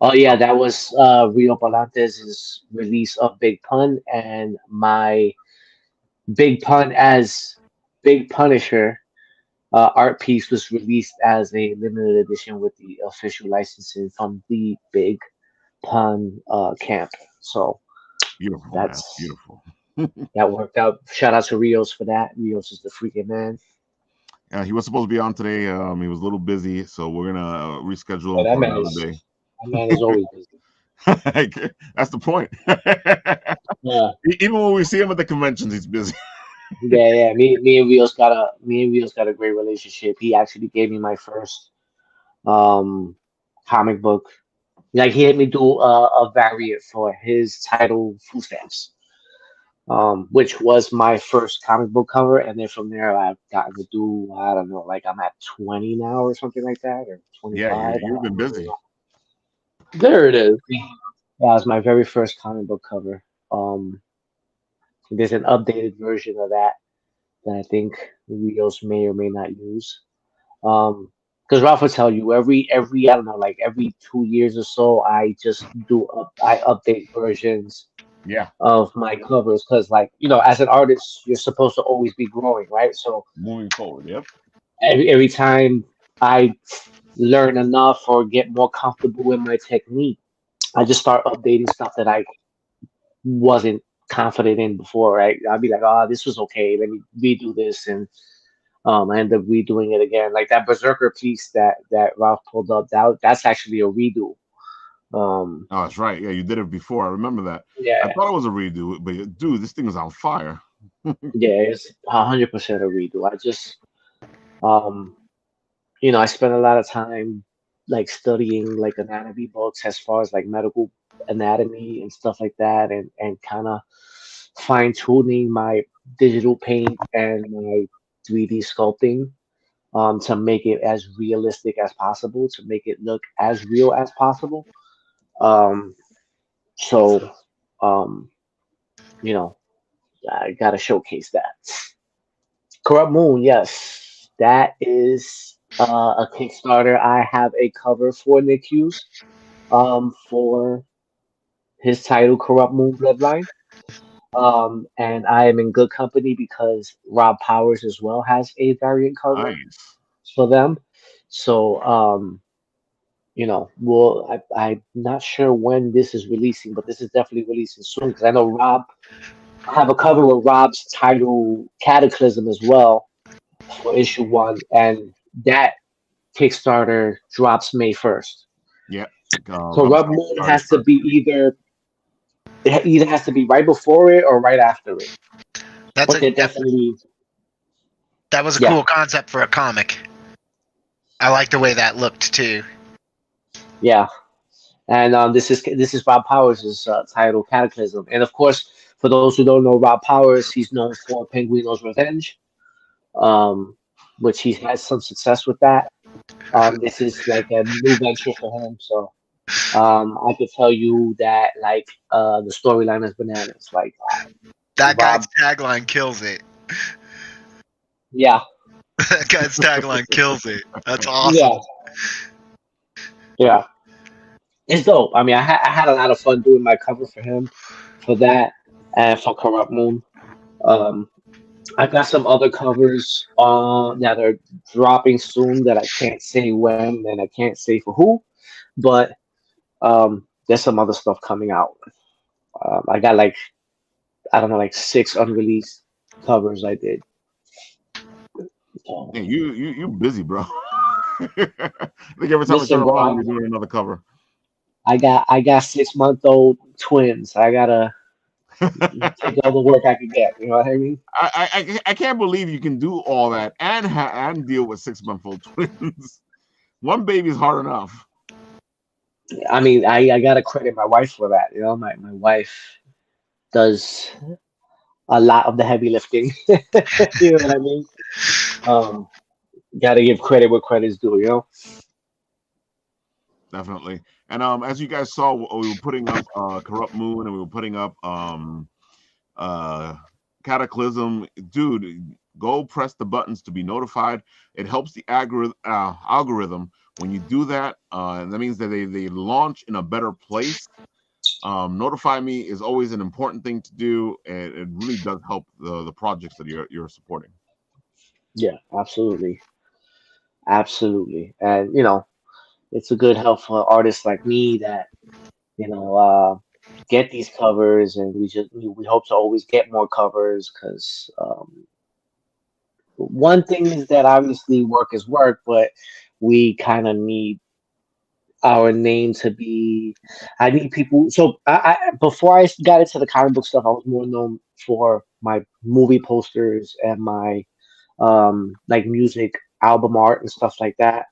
Oh yeah, that was Rio Palantes' release of Big Pun, and my Big Pun as Big Punisher art piece was released as a limited edition with the official licensing from the Big Pun camp. So Beautiful, man. that's Beautiful. that worked out. Shout out to Rios for that. Rios is the freaking man. Yeah, he was supposed to be on today. He was a little busy, so we're gonna reschedule Oh, him for another day. that man is always busy. That's the point. Yeah, Even when we see him at the conventions, he's busy. yeah. Me and Rios got a great relationship. He actually gave me my first um comic book. Like he had me do a variant for his title Food Stamps, which was my first comic book cover, and then from there I've gotten to do I don't know, like I'm at 20 now or something like that, or Yeah, 25. you've been busy. There it is. Yeah, that was my very first comic book cover. Um, there's an updated version of that that I think Rios may or may not use. Because Ralph will tell you every I don't know, like every 2 years or so, I update versions Yeah, of my covers because, like, as an artist, you're supposed to always be growing, right? So moving forward. Yep. every time I learn enough or get more comfortable with my technique, I just start updating stuff that I wasn't confident in before, right? I'll be like, oh, this was okay. Let me redo this, and I end up redoing it again. Like that Berserker piece that Ralph pulled up, that's actually a redo. Um, Oh, that's right. Yeah, you did it before. I remember that. I yeah, thought it was a redo, but dude, this thing is on fire. yeah, it's 100% a redo. I just, um, I spent a lot of time like studying like anatomy books as far as like medical anatomy and stuff like that, and kind of fine tuning my digital paint and my 3D sculpting to make it as realistic as possible, to make it look as real as possible. Um, so, um, you know, I gotta showcase that. Corrupt Moon, yes, that is a Kickstarter. I have a cover for Nick Hughes for his title, Corrupt Moon Bloodline. And I am in good company because Rob Powers as well has a variant cover Nice. for them. So, I'm not sure when this is releasing, but this is definitely releasing soon because I know Rob. I have a cover with Rob's title Cataclysm as well for issue one, and that Kickstarter drops May 1st. Yep. Rubber Corrupt Stamp Moon started has to first. be either has to be right before it or right after it. That's But a they're definitely that was a yeah. cool concept for a comic. I like the way that looked too. Yeah, and this is Rob Powers' title, Cataclysm, and of course, for those who don't know Rob Powers, he's known for Penguino's Revenge, um, which he's had some success with that. This is like a new venture for him, so I could tell you that like the storyline is bananas. Like That guy's Rob, tagline kills it. yeah, That guy's tagline kills it. That's awesome. yeah, yeah. It's dope. I mean, I had a lot of fun doing my cover for him, for that, and for Corrupt Moon. Um, I got some other covers that are dropping soon that I can't say when and I can't say for who, but there's some other stuff coming out. I got like I don't know, like 6 unreleased covers I did. So, Yeah, you busy, bro. I think every time I turn listen, around, bro, you're doing another cover. I got 6-month-old twins. I gotta take all the work I can get. You know what I mean? I can't believe you can do all that and deal with 6-month-old twins. One baby's hard enough. I mean, I gotta credit my wife for that. You know, my wife does a lot of the heavy lifting. You know what I mean? Um, gotta give credit where credit's due. You know? Definitely. And as you guys saw, we were putting up Corrupt Moon, and we were putting up uh Cataclysm. Dude, go press the buttons to be notified. It helps the algorithm when you do that. And that means that they launch in a better place. Notify me is always an important thing to do, and it really does help the projects that you're supporting. Yeah, absolutely, absolutely. And it's a good help for artists like me that get these covers, and we hope to always get more covers because one thing is that obviously work is work, but we kind of need our name to be. I need people. So before I got into the comic book stuff, I was more known for my movie posters and my like music album art and stuff like that.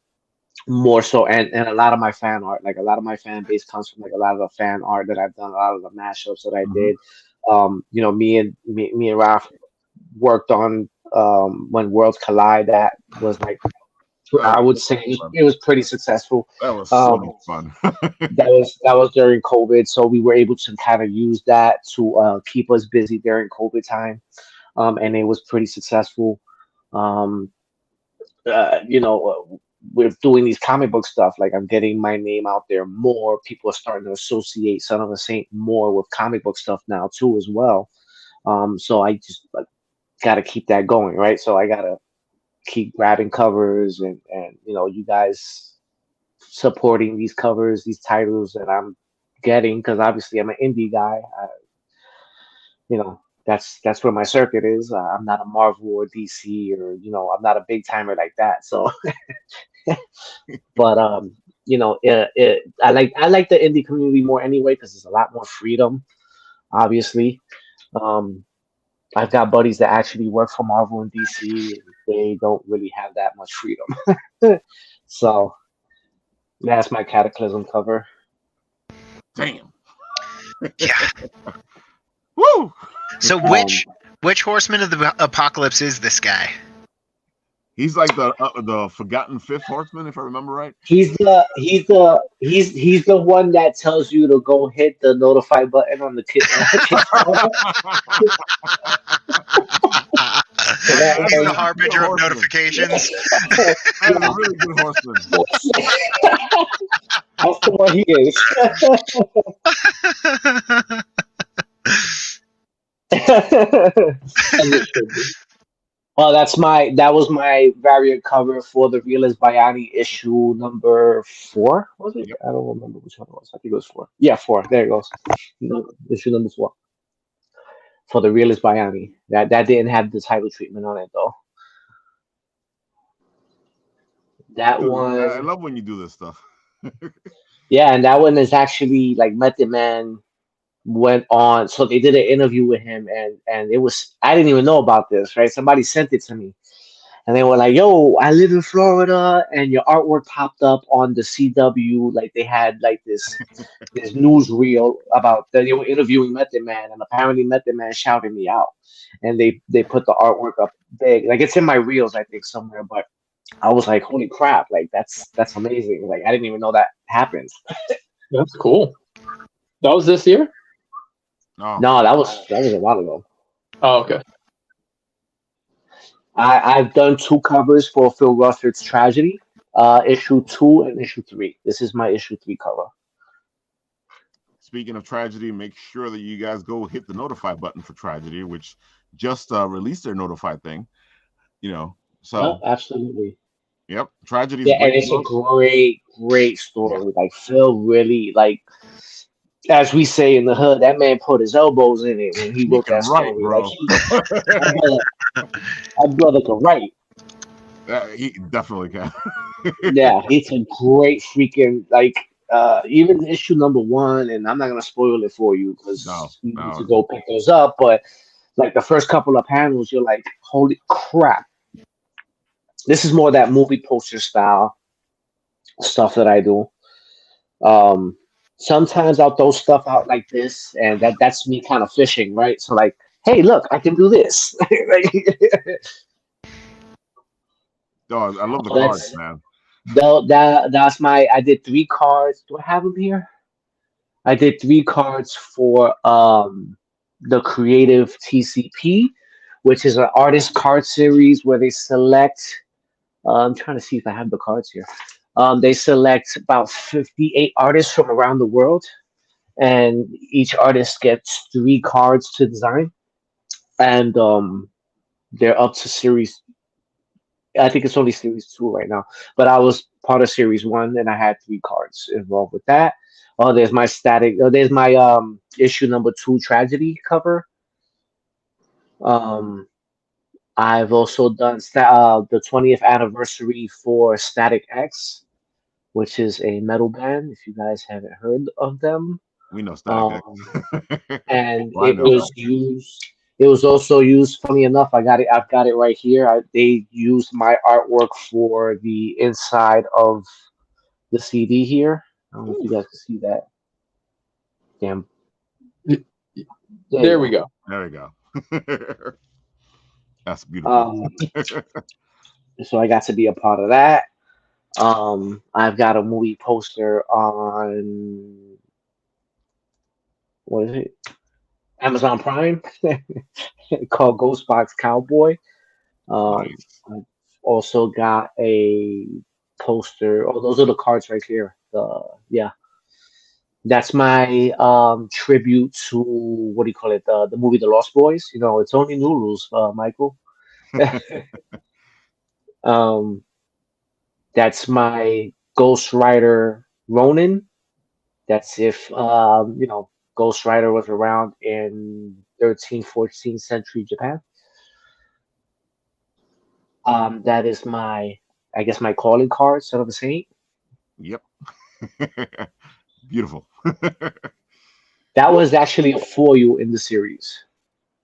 More so, and a lot of my fan art, like a lot of my fan base comes from like a lot of the fan art that I've done, a lot of the mashups that I Mhm. did. Me and Ralph worked on when Worlds Collide. That was like, I would say it was pretty successful. That was so Um, much fun. that was during COVID, so we were able to kind of use that to keep us busy during COVID time, and it was pretty successful. Um, with doing these comic book stuff, like I'm getting my name out there more. People are starting to associate Son of a Saint more with comic book stuff now too, as well. So I just like, gotta keep that going, right? So I gotta keep grabbing covers and you guys supporting these covers, these titles that I'm getting because obviously I'm an indie guy. That's where my circuit is. I'm not a Marvel or DC or I'm not a big timer like that. So, but I like the indie community more anyway because there's a lot more freedom. Obviously, um, I've got buddies that actually work for Marvel and DC. And they don't really have that much freedom. So that's my Cataclysm cover. Damn. Yeah. Woo! So which Horseman of the Apocalypse is this guy? He's like the forgotten fifth horseman, if I remember right. He's the one that tells you to go hit the notify button on the Kickstarter. He's the harbinger of notifications. That is a really good horseman. That's the one he is. Well, that was my variant cover for the Realist Bayani issue number 4. Was it? Yep. I don't remember which one it was. I think it was 4. Yeah, 4. There it goes. Issue number 4 for the Realist Bayani. That didn't have the title treatment on it though. That Dude, one. I love when you do this stuff. Yeah, and that one is actually like Method Man went on. So they did an interview with him, and it was, I didn't even know about this, right? Somebody sent it to me, and they were like, "Yo, I live in Florida, and your artwork popped up on the CW. Like they had like this newsreel about that they were interviewing Method Man, and apparently Method Man shouted me out, and they put the artwork up big. Like it's in my reels, I think somewhere, but." I was like, "Holy crap! Like that's amazing! Like I didn't even know that happened." That's cool. That was this year? No, that was a while ago. Oh, okay. I've done 2 covers for Phil Rufford's Tragedy, issue 2 and issue 3. This is my issue 3 cover. Speaking of Tragedy, make sure that you guys go hit the notify button for Tragedy, which just released their notify thing. So Absolutely. Yep, Tragedy. Yeah, and it's a great story. Yeah. Like Phil really, like, as we say in the hood, that man put his elbows in it when he wrote that story. Bro. Like, my brother can write. He definitely can. Yeah, it's a great freaking, like, even issue number 1, and I'm not gonna spoil it for you because you need to go pick those up. But like the first couple of panels, you're like, "Holy crap!" This is more that movie poster style stuff that I do. Sometimes I'll throw stuff out like this, and that's me kind of fishing, right? So like, hey, look, I can do this. I love the cards, man. That's I did 3 cards. Do I have them here? I did 3 cards for the Creative TCP, which is an artist card series where they select. I'm trying to see if I have the cards here. They select about 58 artists from around the world, and each artist gets 3 cards to design, and they're up to series. I think it's only series 2 right now, but I was part of series 1, and I had 3 cards involved with that. Oh, there's my static. Oh, there's my issue number 2 tragedy cover. Um, I've also done the 20th anniversary for Static X, which is a metal band. If you guys haven't heard of them, We know Static um, X. and Well, I it know was used. It was also used. Funny enough, I got it. I've got it right here. They used my artwork for the inside of the CD here. I don't know if you guys can see that. Damn. There we go. There we go. That's beautiful. So I got to be a part of that. I've got a movie poster on what is it? Amazon Prime called Ghostbox Cowboy. Nice. I've also got a poster. Oh, those are the cards right here. Yeah, that's my tribute to what do you call it? The movie The Lost Boys. You know, it's only new rules, Michael. um, that's my Ghost Rider Ronin. That's if you know, Ghost Rider was around in 13th, 14th century Japan. That is my, I guess, my calling card, Son of a Saint. Yep. Beautiful. That was actually a foil in the series,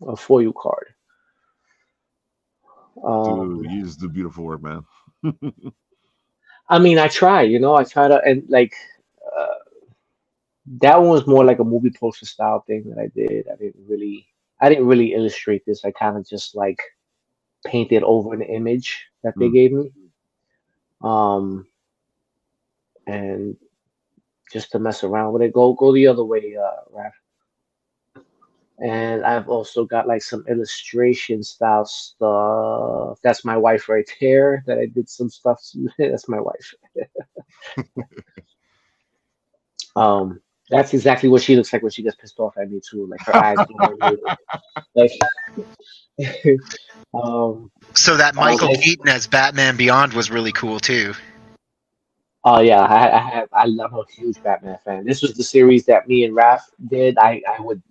a foil card. Dude, you just do beautiful work, man. I mean, I try, you know, I try to, and like, uh, that one was more like a movie poster style thing that I did. I didn't really illustrate this. I kind of just like painted over an image that they Mm. gave me. And just to mess around with it, go the other way, Raph. And I've also got like some illustration style stuff. That's my wife right there that I did some stuff to. That's my wife. Um, that's exactly what she looks like when she gets pissed off at me too. Like her eyes go like So that Michael okay. Keaton as Batman Beyond was really cool too. Oh yeah, I'm a huge Batman fan. This was the series that me and Raph did. I would,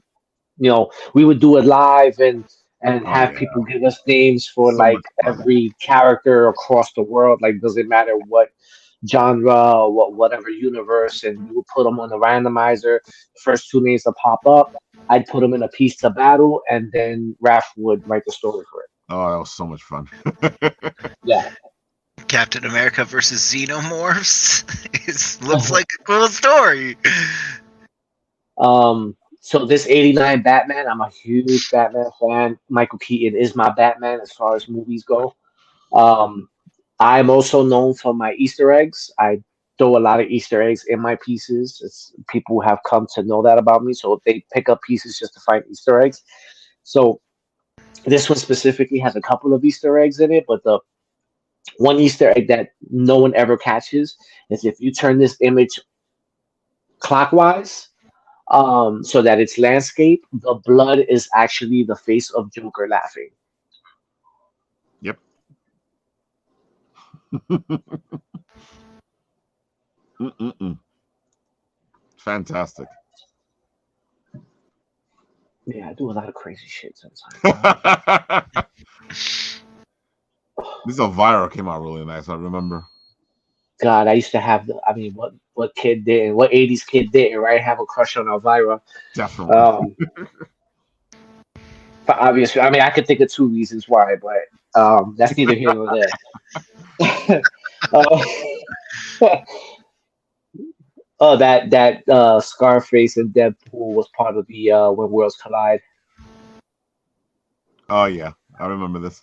you know, we would do it live and Oh have yeah. people give us names for So much like fun. every character across the world. Like doesn't matter what genre or whatever universe, and we would put them on the randomizer. The first 2 names that pop up, I'd put them in a piece to battle, and then Raph would write the story for it. Oh, that was so much fun. Yeah. Captain America versus Xenomorphs. It looks like a cool story. So this 89 Batman, I'm a huge Batman fan. Michael Keaton is my Batman as far as movies go. Um, I'm also known for my Easter eggs. I throw a lot of Easter eggs in my pieces. People have come to know that about me, so they pick up pieces just to find Easter eggs. So this one specifically has a couple of Easter eggs in it, but the one Easter egg that no one ever catches is if you turn this image clockwise, so that it's landscape, the blood is actually the face of Joker laughing. Yep. Fantastic. Yeah, I do a lot of crazy shit sometimes. This Elvira came out really nice. I remember. God, I used to have I mean, what kid didn't? What 80s kid didn't, right? Have a crush on Elvira. Definitely. For obvious, I mean, I could think of 2 reasons why, but that's neither here nor there. Oh, that Scarface and Deadpool was part of the When Worlds Collide. Oh yeah, I remember this.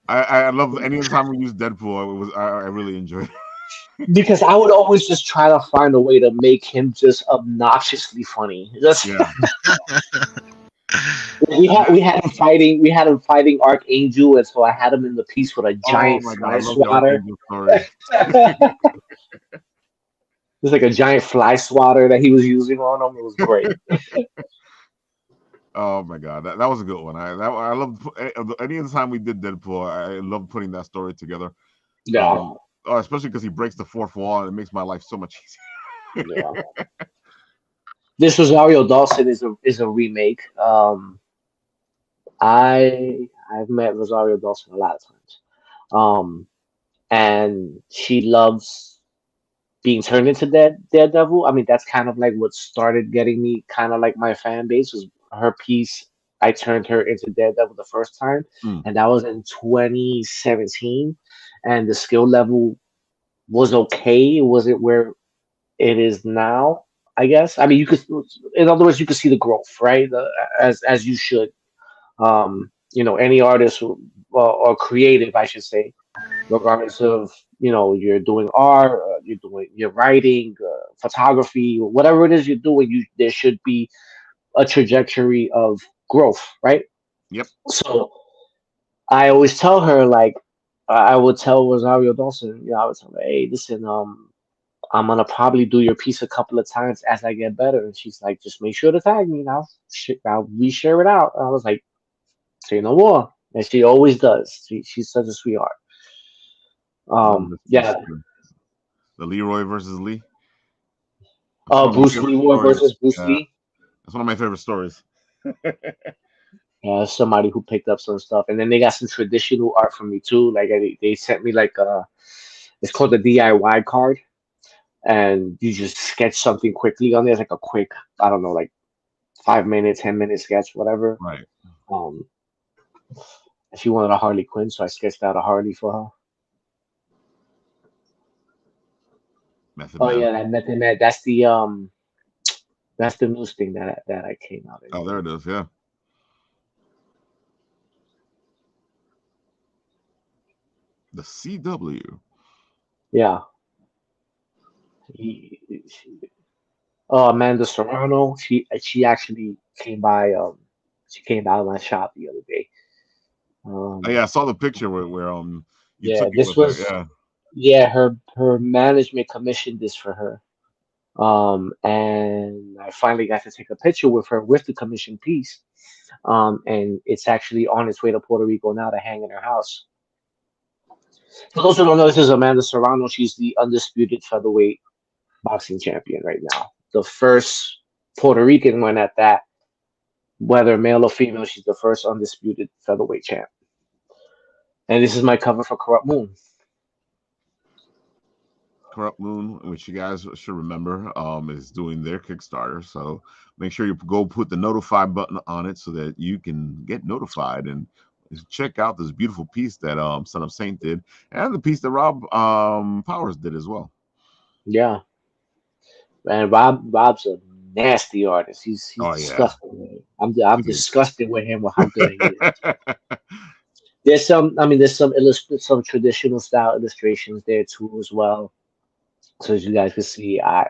I love any time we use Deadpool. I really enjoyed it. Because I would always just try to find a way to make him just obnoxiously funny. Just Yeah. we had him fighting Archangel, and so I had him in the piece with a giant Oh my fly god, I love swatter. the story. There's like a giant fly swatter that he was using on him. It was great. Oh my god, that was a good one. I love any of the time we did Deadpool. I love putting that story together. Yeah. especially because he breaks the fourth wall, and it makes my life so much easier. Yeah. This Rosario Dawson is a remake. I've met Rosario Dawson a lot of times. And she loves being turned into Daredevil. I mean, that's kind of like what started getting me kind of like my fan base was her piece. I turned her into Daredevil the first time, Mm. and that was in 2017. And the skill level was okay. It wasn't where it is now, I guess. I mean, you could, in other words, you could see the growth, right? As you should. Any artist or creative, I should say, regardless of you're doing art, you're writing, photography, whatever it is you're doing, there should be a trajectory of growth, right? Yep. So I always tell her like I would tell Rosario Dawson, I would tell her, hey, listen, I'm gonna probably do your piece a couple of times as I get better, and she's like, just make sure to tag me now. I'll re-share it out. And I was like, say no more, and she always does. She's such a sweetheart. Yeah. The Leroy versus Lee. Bruce Leroy versus Bruce Lee. That's one of my favorite stories. Yeah, somebody who picked up some stuff, and then they got some traditional art from me too. Like they sent me like it's called the DIY card, and you just sketch something quickly on there. It's like a quick, I don't know, like 5 minute, 10 minute sketch, whatever. Right. She wanted a Harley Quinn, so I sketched out a Harley for her. Oh yeah, that Method Man. That's the news thing that I came out. Oh, there it is. Yeah. The CW. Yeah. Amanda Serrano. She actually came by. She came by my shop the other day. I saw the picture where you took it this with was her. her management commissioned this for her. And I finally got to take a picture with her with the commission piece. And it's actually on its way to Puerto Rico now to hang in her house. For those who don't know, this is Amanda Serrano. She's the undisputed featherweight boxing champion right now. The first Puerto Rican one at that, whether male or female, she's the first undisputed featherweight champ. And this is my cover for Corrupt Moon. Corrupt Moon, which you guys should remember, is doing their Kickstarter. So make sure you go put the notify button on it so that you can get notified and check out this beautiful piece that Son of Saint did, and the piece that Rob Powers did as well. Yeah, and Rob's a nasty artist. He's disgusting. I'm disgusted with him with how good he is. There's some traditional style illustrations there too as well. So as you guys can see, I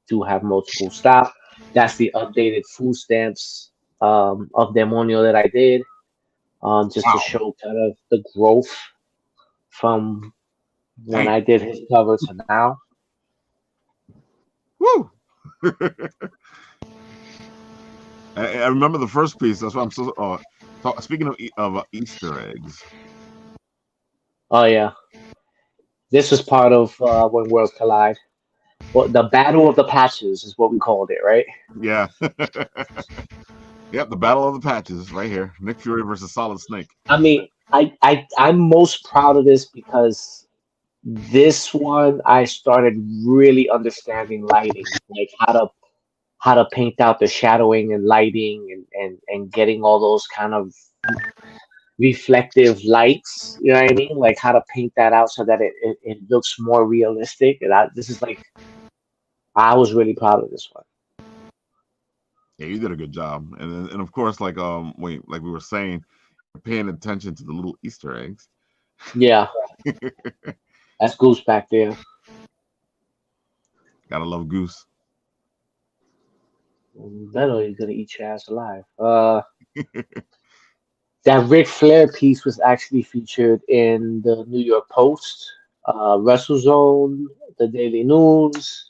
do have multiple styles. That's the updated food stamps of Demonio that I did. Just to show kind of the growth from when I did his cover to now. Woo! I remember the first piece. That's why I'm so. Speaking of Easter eggs. Oh yeah, this was part of When Worlds Collide. Well, the Battle of the Patches is what we called it, right? Yeah. Yep, the Battle of the Patches right here. Nick Fury versus Solid Snake. I mean, I'm most proud of this because this one I started really understanding lighting, like how to paint out the shadowing and lighting and getting all those kind of reflective lights. You know what I mean? Like how to paint that out so that it looks more realistic. And I was really proud of this one. Yeah, you did a good job, and of course, like we were saying, paying attention to the little Easter eggs. Yeah, that's Goose back there. Gotta love Goose. Better, he's gonna eat your ass alive. That Ric Flair piece was actually featured in the New York Post, WrestleZone, the Daily News.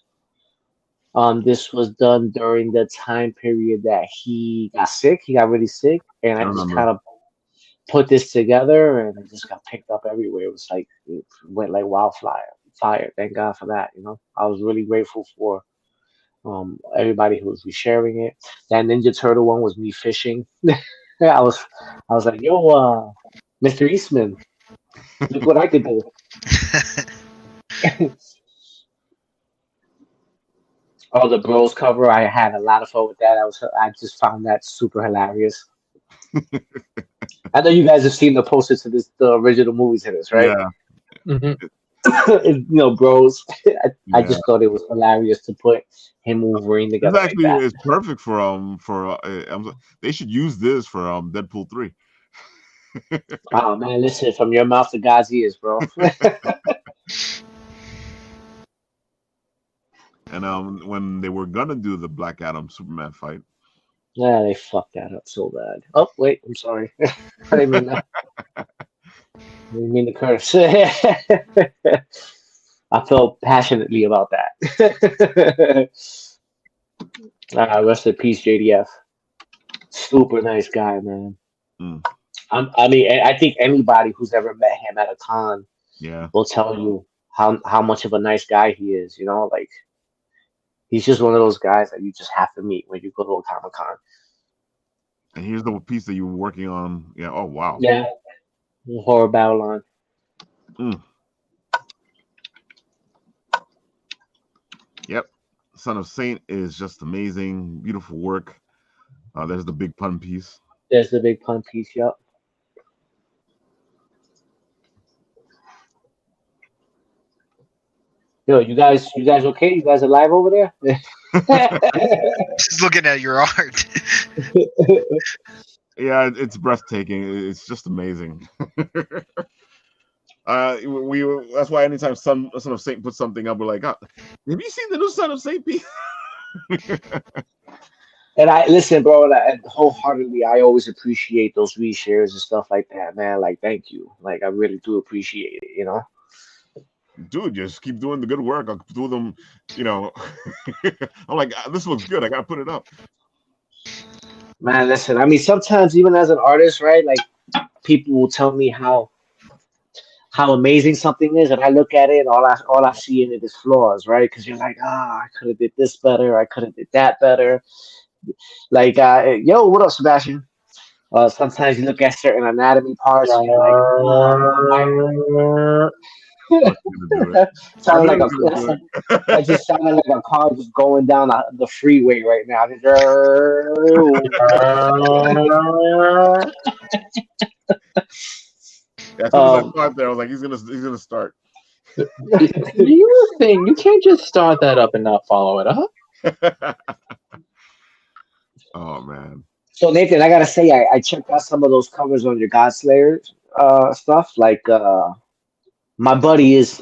This was done during the time period that he got sick. He got really sick, and I just kind of put this together, and it just got picked up everywhere. It was like it went like wildfire. Fire. Thank God for that. I was really grateful for everybody who was resharing it. That Ninja Turtle one was me fishing. I was like, yo, Mr. Eastman, look what I could do. Oh, the Bros cover, I had a lot of fun with that. I just found that super hilarious. I know you guys have seen the poster to the original movie to this, right? Yeah, Bros. I yeah. just thought it was hilarious to put him and Wolverine This together like actually that. is perfect for they should use this for Deadpool 3. Oh man, listen, from your mouth to God's ears, bro. And when they were gonna do the Black Adam Superman fight, Yeah, they fucked that up so bad. Oh wait, I'm sorry. I didn't mean that. I didn't mean to curse. I felt passionately about that. Rest in peace, JDF. Super nice guy, man. Mm. I think anybody who's ever met him at a con yeah, will tell you how much of a nice guy he is. Like he's just one of those guys that you just have to meet when you go to a Comic Con. and here's the piece that you were working on. Yeah. Oh wow. Yeah, Horror Babylon. Mm. Yep. Son of Saint is just amazing. Beautiful work. There's the big pun piece. There's the big pun piece. Yep. Yo, you guys okay? You guys alive over there? Just looking at your art. Yeah, it's breathtaking. It's just amazing. We that's why anytime Son of Saint puts something up, we're like, have you seen the new Son of Saint piece? And I listen, bro. And wholeheartedly, I always appreciate those reshares and stuff like that, man. Like, thank you. Like, I really do appreciate it. Dude, just keep doing the good work. I'll do them. I'm like, this looks good. I gotta put it up. Man, listen. I mean, sometimes even as an artist, right? Like, people will tell me how amazing something is, and I look at it, and all I see in it is flaws, right? Because you're like, I could have did this better. I could have did that better. Like, yo, what up, Sebastian? Sometimes you look at certain anatomy parts, and you're like, sounded like that just sounded like a car just going down the freeway right now. As soon as I thought there, I was like, he's gonna start. You can't just start that up and not follow it up. Oh man. So Nathan, I gotta say, I checked out some of those covers on your God Slayers stuff. Like my buddy is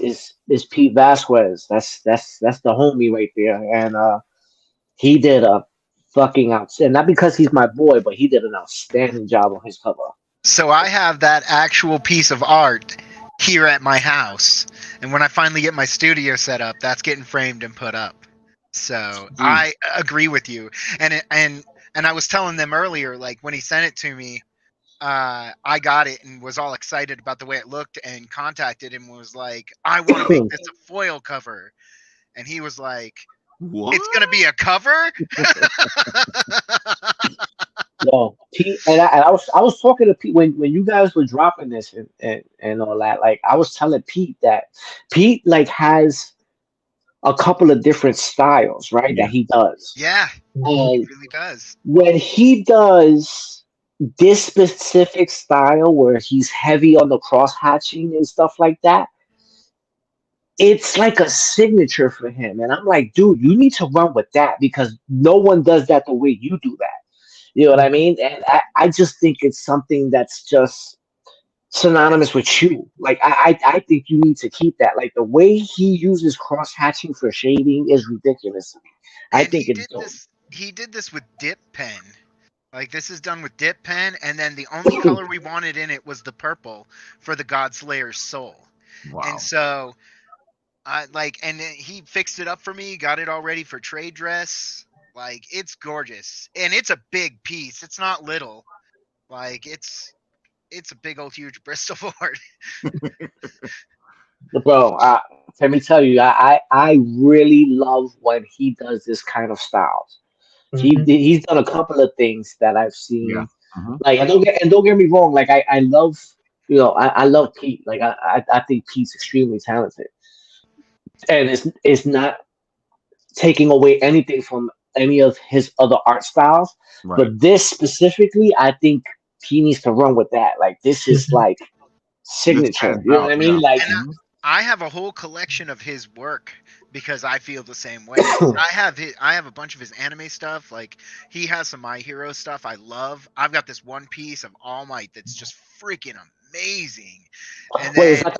Peat Vázquez. That's the homie right there, and he did a fucking outstanding. Not because he's my boy, but he did an outstanding job on his cover. So I have that actual piece of art here at my house, and when I finally get my studio set up, that's getting framed and put up. So I agree with you, and I was telling them earlier, like when he sent it to me, I got it and was all excited about the way it looked, and contacted him and was like, I want to make this a foil cover, and he was like, what? It's gonna be a cover? Yo, Pete, and I was talking to Pete when you guys were dropping this and all that. Like I was telling Pete that Pete like has a couple of different styles, right? Yeah. That he does. Yeah, And he really does. when he does this specific style where he's heavy on the cross hatching and stuff like that, it's like a signature for him. And I'm like, dude, you need to run with that because no one does that the way you do that. You know what I mean? And I just think it's something that's just synonymous with you. Like I think you need to keep that. Like the way he uses cross hatching for shading is ridiculous to me. I think it's dope. He did this with dip pen. Like this is done with dip pen, and then the only color we wanted in it was the purple for the God Slayer's soul. Wow. And so and he fixed it up for me, got it all ready for trade dress. Like it's gorgeous. And it's a big piece. It's not little. Like it's it's a big old huge Bristol board. Bro, let me tell you, I really love when he does this kind of styles. Mhm. He's done a couple of things that I've Yeah. seen. Mhm. Like, and don't get me wrong, like I love, I love Pete. Like I think Pete's extremely talented, and it's not taking away anything from any of his other art styles. Right. But this specifically, I think he needs to run with that. Like this is like signature. stands You know out, what I mean? yeah. Like, And I have a whole collection of his work because I feel the same way. I have a bunch of his anime stuff. Like he has some My Hero stuff I love. I've got this one piece of All Might that's just freaking amazing. And wait, is then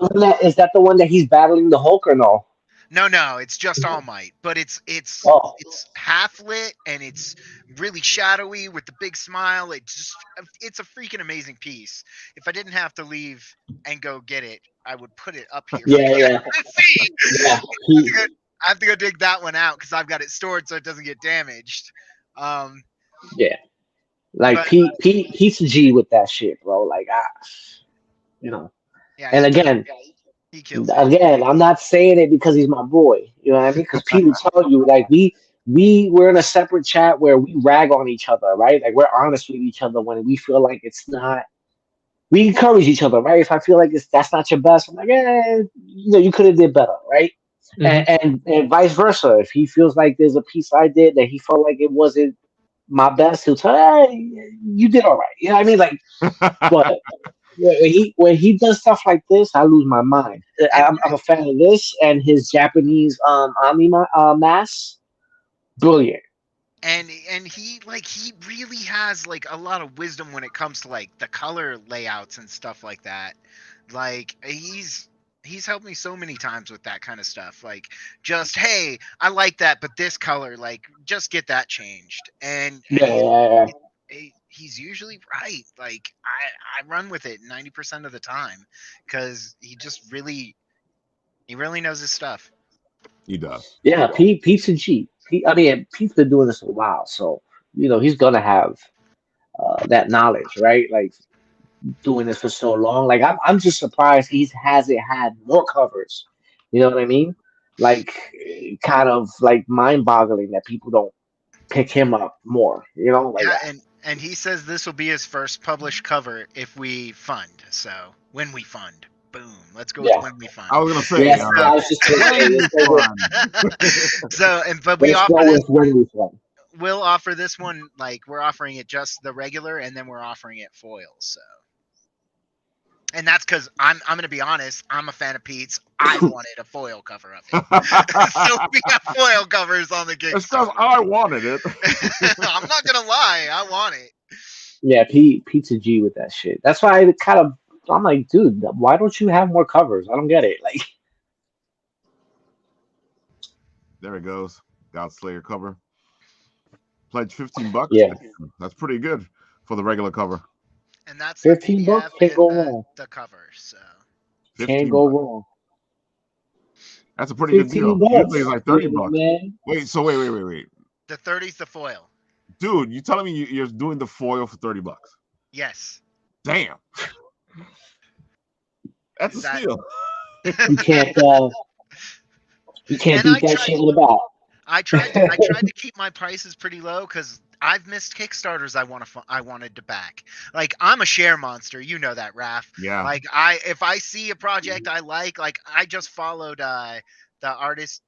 that the one that he's battling the Hulk or no? no, it's just All Might, but it's Oh, half lit and it's really shadowy with the big smile. It's a freaking amazing piece. If I didn't have to leave and go get it, I would put it up here for yeah, you yeah, guys to see. yeah. He, I have to go dig that one out because I've got it stored so it doesn't get damaged. Um, yeah. Like but Pete's a G with that shit, bro. Like you know. yeah, And he kills it. I'm not saying it because he's my boy. You know what I mean? Because Pete will tell you, like we're in a separate chat where we rag on each other, right? Like we're honest with each other when we feel like it's not. We encourage each other, right? If I feel like that's not your best, I'm like, you could have did better, right? Mhm. And vice versa. If he feels like there's a piece I did that he felt like it wasn't my best, he'll tell, hey, you did all right. You know what I mean? Like, but when he does stuff like this, I lose my mind. And I'm a fan of this and his Japanese anime mask, brilliant. and he really has like a lot of wisdom when it comes to like the color layouts and stuff like that. Like he's helped me so many times with that kind of stuff. Like just hey, I like that, but this color, like just get that changed. And Yeah, yeah, he's usually right. Like I run with it 90% of the time because he really knows his stuff. He does. yeah. Pete's a G. Pete's been doing this a while, so he's gonna have that knowledge, right? Like doing this for so long. Like I'm just surprised he hasn't had more covers. You know what I mean? Like kind of like mind-boggling that people don't pick him up more. Like Yeah, and he says this will be his first published cover if we fund. So when we fund, boom, let's go with yeah, when we fund. I was gonna say, yeah. I was just gonna say, But we let's offer go this with when we won. we'll offer this one like we're offering it just the regular and then we're offering it foil. So and that's because I'm gonna be honest, I'm a fan of Pete's. I wanted a foil cover of it. So we have foil covers on the it's because Kickstarter. I wanted it. I'm not gonna lie, I want it. Yeah, Pete's a G with that shit. That's why I'm like, dude, why don't you have more covers? I don't get it. Like, There it goes. God Slayer cover. Pledge $15. yeah, That's pretty good for the regular cover. And that's the 15 bucks PDF can't and go wrong. the cover. So Can't 15 go bucks. wrong. That's a pretty good 15 deal. bucks, Usually it's like 30 yeah, bucks. man. Wait, so wait. the 30's the foil. Dude, you telling me you're doing the foil for 30 bucks? Yes. Damn. That's Is a that- steal. You can't And beat I that tried- shit in the back. I tried to keep my prices pretty low because I've missed Kickstarters I wanted to back. Like I'm a share monster, you know that, Raph. Yeah. Like if I see a project I like I just followed the artist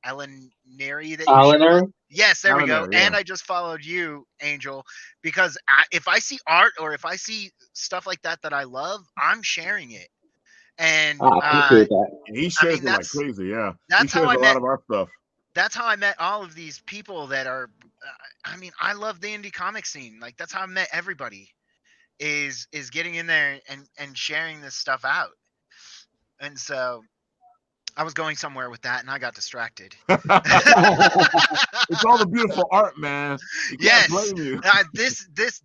Ellen Neri that you Eleanor? Yes, there we go. Eleanor, yeah. And I just followed you, Angel, because if I see art or if I see stuff like that I love, I'm sharing it. And I appreciate that. And he shares it like that's- crazy, yeah. He that's how shares I a lot met- of our stuff. That's how I met all of these people that are. I love the indie comic scene. Like that's how I met everybody. Is getting in there and sharing this stuff out. And so, I was going somewhere with that, and I got distracted. It's all the beautiful art, man. You can't Yes. blame you.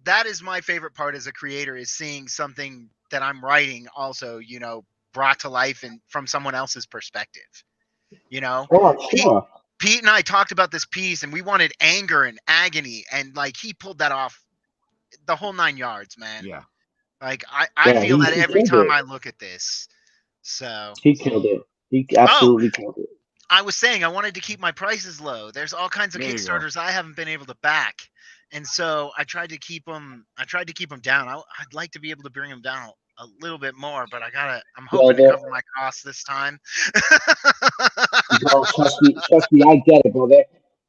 That is my favorite part as a creator is seeing something that I'm writing also, brought to life and from someone else's perspective. Oh, sure. Pete and I talked about this piece and we wanted anger and agony and like he pulled that off the whole 9 yards, man. Yeah. Like I Yeah, feel that he every killed time it. I look at this. So He killed it. He absolutely killed it. I was saying I wanted to keep my prices low. There's all kinds of There you go. Kickstarters I haven't been able to back, and so I tried to keep them. I tried to keep them down. I'd like to be able to bring them down a little bit more, but I'm Well, hoping to cover my costs this time. bro, trust me, I get it, bro.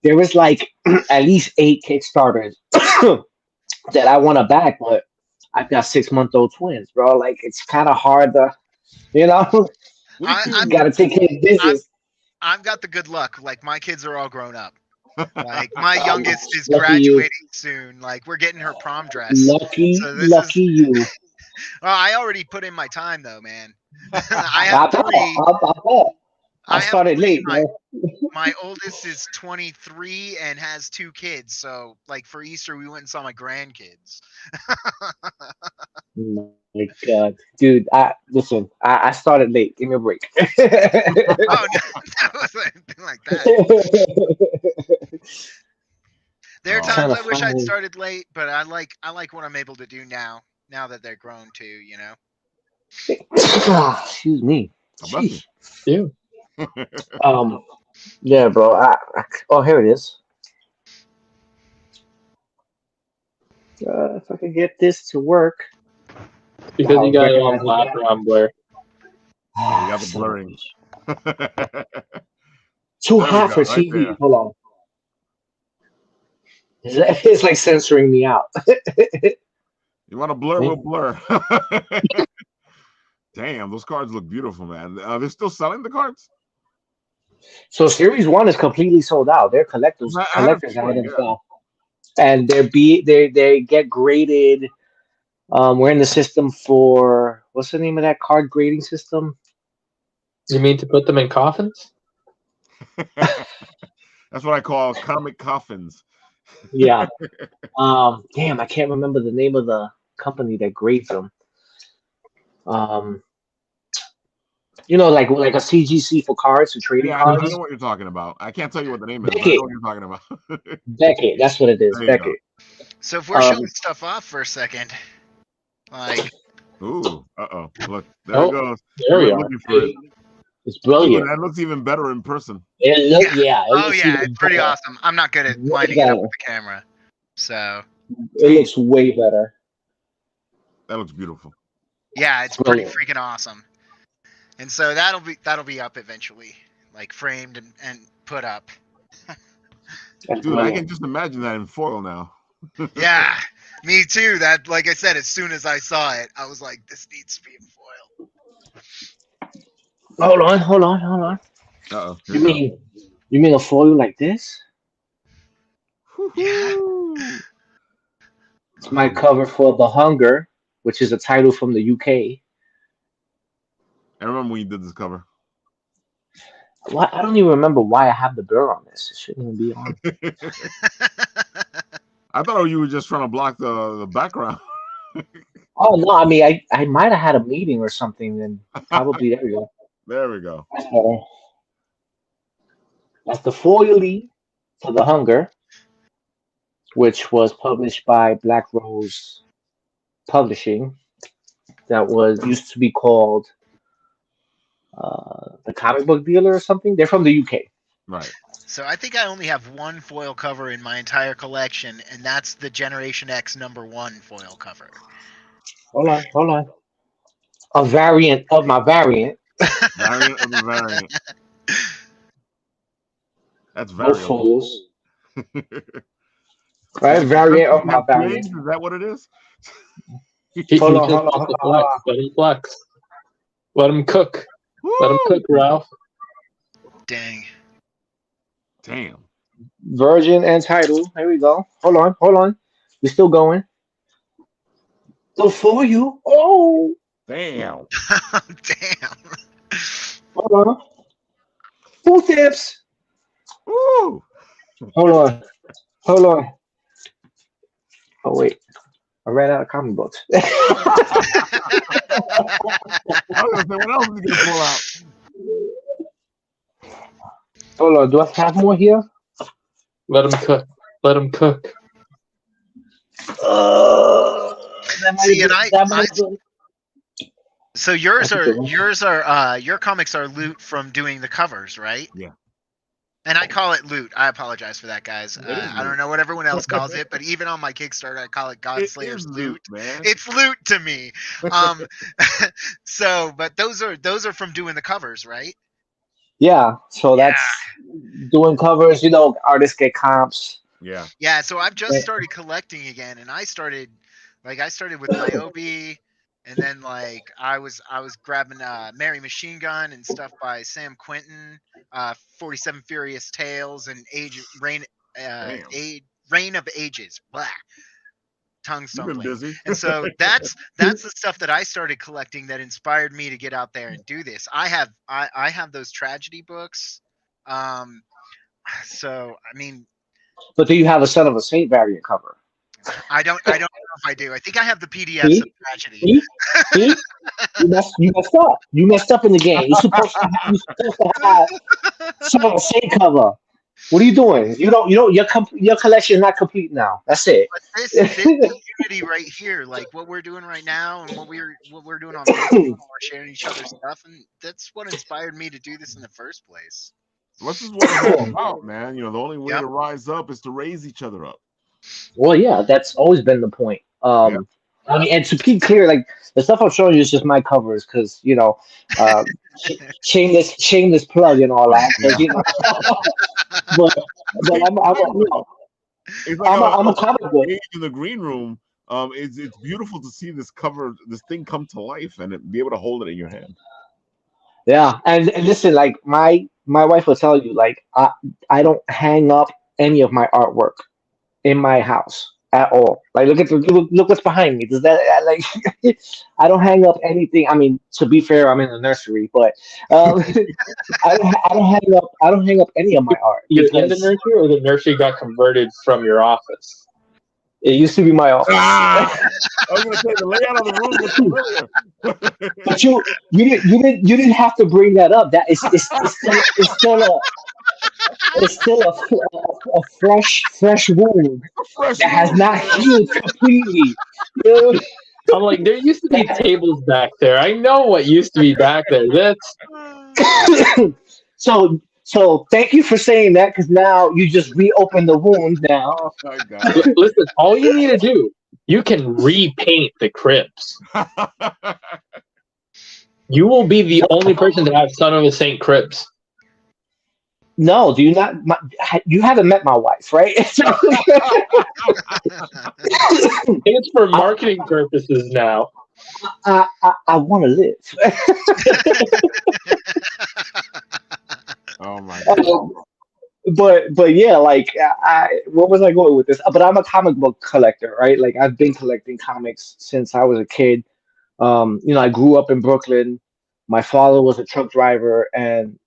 There is like at least 8 Kickstarters that I want to back, but I've got 6-month-old twins, bro. Like it's kind of hard to, you know, I'm got to take care of business. I've got the good luck. Like my kids are all grown up. Like my youngest is Lucky you. graduating soon. Like we're getting her prom dress. Lucky you. Well, I already put in my time though, man. I have three. I started late, my, bro. my oldest is 23 and has 2 kids. So like for Easter, we went and saw my grandkids. Oh my God, dude! I started late. Give me a break. Oh no, that wasn't anything like that. There are times I wish I'd started late, but I like what I'm able to do now that they're grown too, you know. Excuse me. Jeez. Yeah. Yeah, bro. Oh, here it is. If I could get this to work. Because you got it on background blur. You got the blurring. Too hot for TV. There. Hold on. It's like censoring me out. You want to blur? We'll blur. Damn, those cards look beautiful, man. They're still selling the cards? So Series 1 is completely sold out. They're collectors items now. And they get graded. We're in the system for what's the name of that card grading system? You mean to put them in coffins? That's what I call comic coffins. Yeah. Damn, I can't remember the name of the company that grades them. You know, like a CGC for cards, for trading cards. I know what you're talking about. I can't tell you what the name is, but I know what you're talking about. Beckett, that's what it is. Beckett. So if we're showing stuff off for a second, like, ooh, look, there it goes. There we are. It's brilliant. Ooh, that looks even better in person. It's pretty awesome. I'm not good at lining it up with the camera, so it looks way better. That looks beautiful. Yeah, it's pretty freaking awesome. And so that'll be up eventually, like framed and put up. Dude, I can just imagine that in foil now. Yeah, me too. That, like I said, as soon as I saw it, I was like, this needs to be in foil. Hold on. Uh-oh. You mean a foil like this? Yeah. It's my cover for The Hunger, which is a title from the UK. I remember when you did this cover. Well, I don't even remember why I have the blur on this. It shouldn't even be on. I thought you were just trying to block the background. Oh no, I mean I might have had a meeting or something, and probably there we go. There we go. That's better. That's the foil for The Hunger, which was published by Black Rose Publishing. That used to be called the Comic Book Dealer or something. They're from the UK. Right. So I think I only have one foil cover in my entire collection, and that's the Generation X #1 foil cover. Hold on. A variant of my variant. Variant of the variant. That's No variant. fools. Right, variant of my variant. Is that what it is? Hold on. Let him flex. Let him cook. Woo! Let him cook, Ralph. Dang. Damn. Virgin and title. Here we go. Hold on. We're still going. So for you. Oh. Damn. Damn. Hold on. Full tips. Woo! Hold on. Oh wait. I ran out of comic books. I was gonna say, what else is he gonna pull out? Hold on. Do I have more here? Let him cook. That See, and that might have been. So I yours think are you're right. your comics are loot from doing the covers, right? Yeah. And I call it loot. I apologize for that, guys. It is I don't loot. know what everyone else calls it, but even on my Kickstarter, I call it God It Slayers is loot. man. It's loot to me. So, but those are from doing the covers, right? Yeah, so Yeah. that's doing covers. Artists get comps. Yeah. Yeah, so I've just Yeah. started collecting again, and I started with Niobe, and then I was grabbing Mary Machine Gun and stuff by Sam Quinton, 47 Furious Tales, and Damn. Reign of Ages. Blah, tongue You've been stumbling. busy. And so that's the stuff that I started collecting that inspired me to get out there and do this. I have those tragedy books. So I mean, But do you have a Son of a Saint variant cover? I don't know if I do. I think I have the PDFs See? of tragedy. See? You messed up. You messed up in the game. You're supposed to have Son of a Saint cover. What are you doing? You don't. Your collection is not complete now. That's it. But this community right here, like what we're doing right now, and what we're doing on Facebook, we're sharing each other's stuff, and that's what inspired me to do this in the first place. This is what it's all about, man. The only way Yep. to rise up is to raise each other up. Well, yeah, that's always been the point. Yeah. I mean, and to be clear, like the stuff I'm showing you is just my covers, because shameless plug and all that. But It's I'm a comic book. Gage in the green room. It's beautiful to see this thing come to life and be able to hold it in your hand. Yeah, and listen, like my wife will tell you, like I don't hang up any of my artwork in my house at all. Like look what's behind me. Does that like I don't hang up anything. I mean, to be fair, I'm in the nursery, but I don't hang up any of my art. You're in the nursery, or the nursery got converted from your office? It used to be my office. I was gonna say the layout of the room was familiar. But you didn't have to bring that up. That it's still a fresh wound that has not healed completely. I'm like, there used to be tables back there. I know what used to be back there. That's So thank you for saying that, because now you just reopened the wound now. Oh my God. Listen, all you need to do, you can repaint the crypts. You will be the only person to have Son of a Saint crypts. No, do you not? You haven't met my wife, right? It's for marketing purposes now. I want to live. Oh my God. But yeah, like what was I going with this? But I'm a comic book collector, right? Like I've been collecting comics since I was a kid. I grew up in Brooklyn. My father was a truck driver, and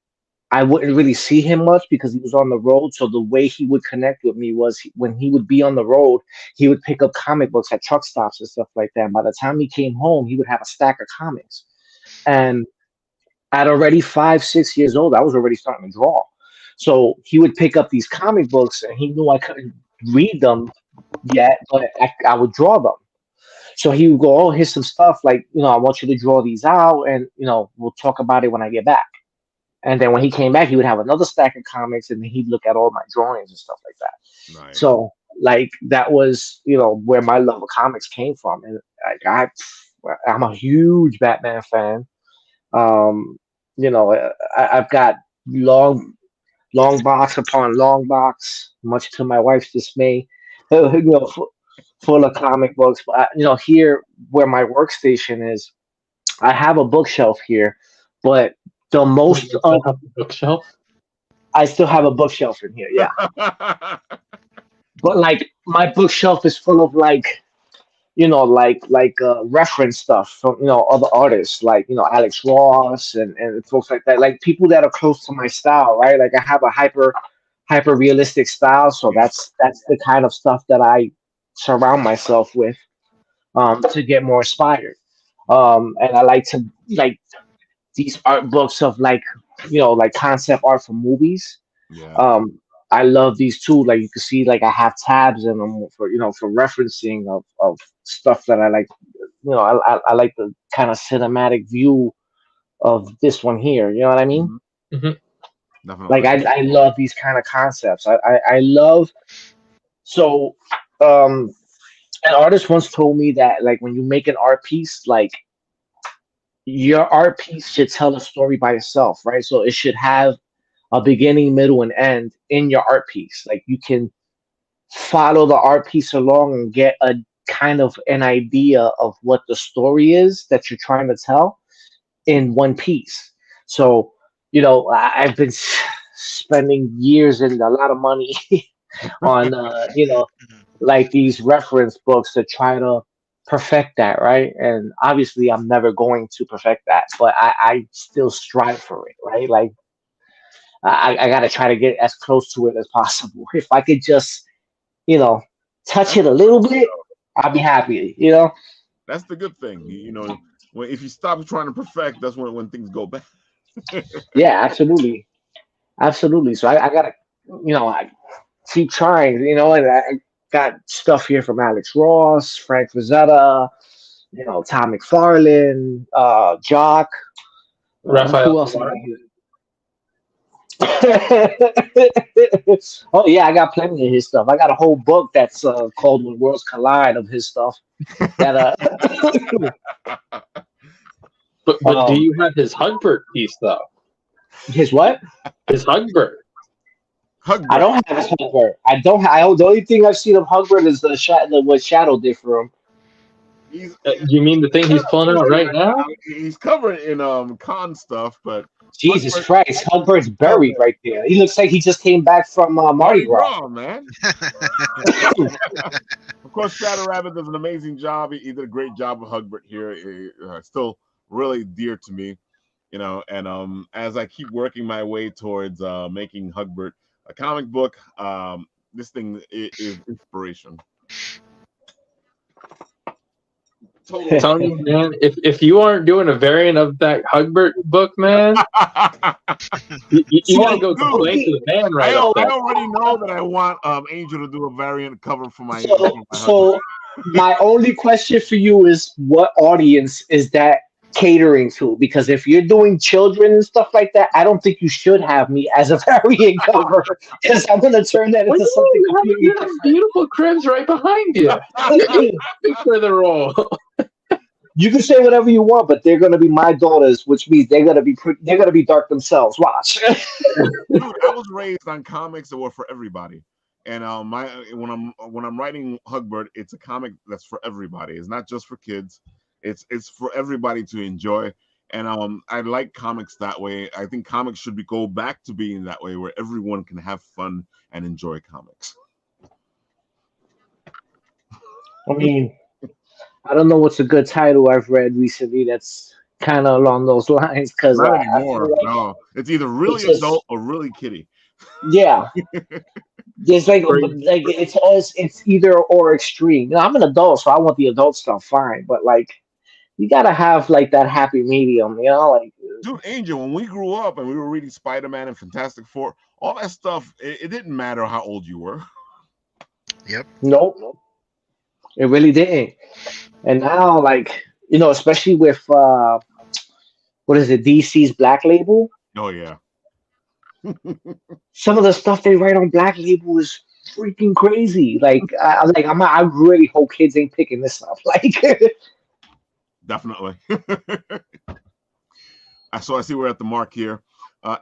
I wouldn't really see him much because he was on the road. So the way he would connect with me was when he would be on the road, he would pick up comic books at truck stops and stuff like that. And by the time he came home, he would have a stack of comics. And at already 5-6 years old, I was already starting to draw. So he would pick up these comic books, and he knew I couldn't read them yet, but I would draw them. So he would go, "Oh, here's some stuff. Like, I want you to draw these out, and we'll talk about it when I get back." And then when he came back, he would have another stack of comics, and then he'd look at all my drawings and stuff like that. Nice. So, like, that was, where my love of comics came from. And like, I'm a huge Batman fan. I've got long box upon long box, much to my wife's dismay, full of comic books. But here where my workstation is, I have a bookshelf here, but the most bookshelf. I still have a bookshelf in here, yeah. But like my bookshelf is full of reference stuff from other artists, like Alex Ross and folks like that, like people that are close to my style, right? Like I have a hyper realistic style, so that's the kind of stuff that I surround myself with to get more inspired. And I like to these art books of like concept art for movies. Yeah. I love these too. Like you can see, like I have tabs in them for for referencing of stuff that I like I like the kind of cinematic view of this one here. You know what I mean? Mm-hmm. Definitely. Like I love these kind of concepts. I love so um an artist once told me that like when you make an art piece, like your art piece should tell a story by itself, right? So it should have a beginning, middle, and end in your art piece. Like you can follow the art piece along and get a kind of an idea of what the story is that you're trying to tell in one piece. So, I've been spending years and a lot of money on, like these reference books to try to perfect that, right? And obviously, I'm never going to perfect that, but I still strive for it, right? Like, I got to try to get as close to it as possible. If I could just, you know, touch it a little bit, I'll be happy, That's the good thing. If you stop trying to perfect, that's when things go bad. Yeah, absolutely. Absolutely. So I gotta, I keep trying, and I got stuff here from Alex Ross, Frank Frazetta, Tom McFarlane, Jock. Raphael. Who else I got here? Oh yeah, I got plenty of his stuff. I got a whole book that's called "When Worlds Collide" of his stuff. That But do you have his Hugbert piece though? his what? His Hugbert. I don't have his Hugbert. I don't. The only thing I've seen of Hugbert is what Shadow did for him. You mean the thing he's pulling out right now? He's covered in con stuff, but Jesus Christ, Hugbert's buried right there. He looks like he just came back from Mardi Gras. Man. Of course, Shadow Rabbit does an amazing job. He did a great job with Hugbert here. Still really dear to me, and as I keep working my way towards making Hugbert a comic book, this thing is inspiration. Tony, man, if you aren't doing a variant of that Hugbert book, man, you gotta go complain to the man right I up there. already know that I want Angel to do a variant cover for my. So my only question for you is, what audience is that catering to? Because if you're doing children and stuff like that, I don't think you should have me as a variant cover, because I'm going to turn that into something completely you have beautiful cribs right behind you. Big for the role. You can say whatever you want, but they're going to be my daughters, which means they're going to be dark themselves. Watch. Dude, I was raised on comics that were for everybody, and when I'm writing Hugbert, it's a comic that's for everybody. It's not just for kids. It's for everybody to enjoy, and I like comics that way. I think comics should go back to being that way, where everyone can have fun and enjoy comics. I mean, I don't know what's a good title I've read recently that's kind of along those lines, because not anymore. No, it's either really adult or really kiddie. Yeah, it's like it's either or extreme. I'm an adult, so I want the adult stuff, fine, but like you gotta have like that happy medium, like. Dude, Angel, when we grew up and we were reading Spider-Man and Fantastic Four, all that stuff, it didn't matter how old you were. Yep. Nope. It really didn't. And now, like, especially with what is it, DC's Black Label? Oh yeah. Some of the stuff they write on Black Label is freaking crazy. Like, I really hope kids ain't picking this up. Like, definitely. So I see we're at the mark here.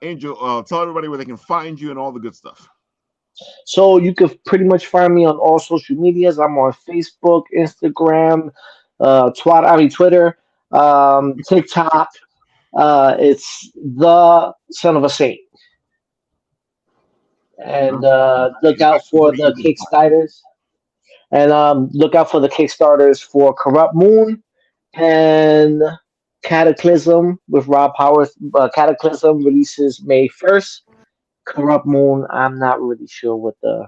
Angel, tell everybody where they can find you and all the good stuff. So you can pretty much find me on all social medias. I'm on Facebook, Instagram, Twitter, TikTok. It's the Son of a Saint. And look out for the Kickstarters. And look out for the Kickstarters for Corrupt Moon and Cataclysm with Rob Powers. Cataclysm releases May 1st. Corrupt Moon, I'm not really sure what the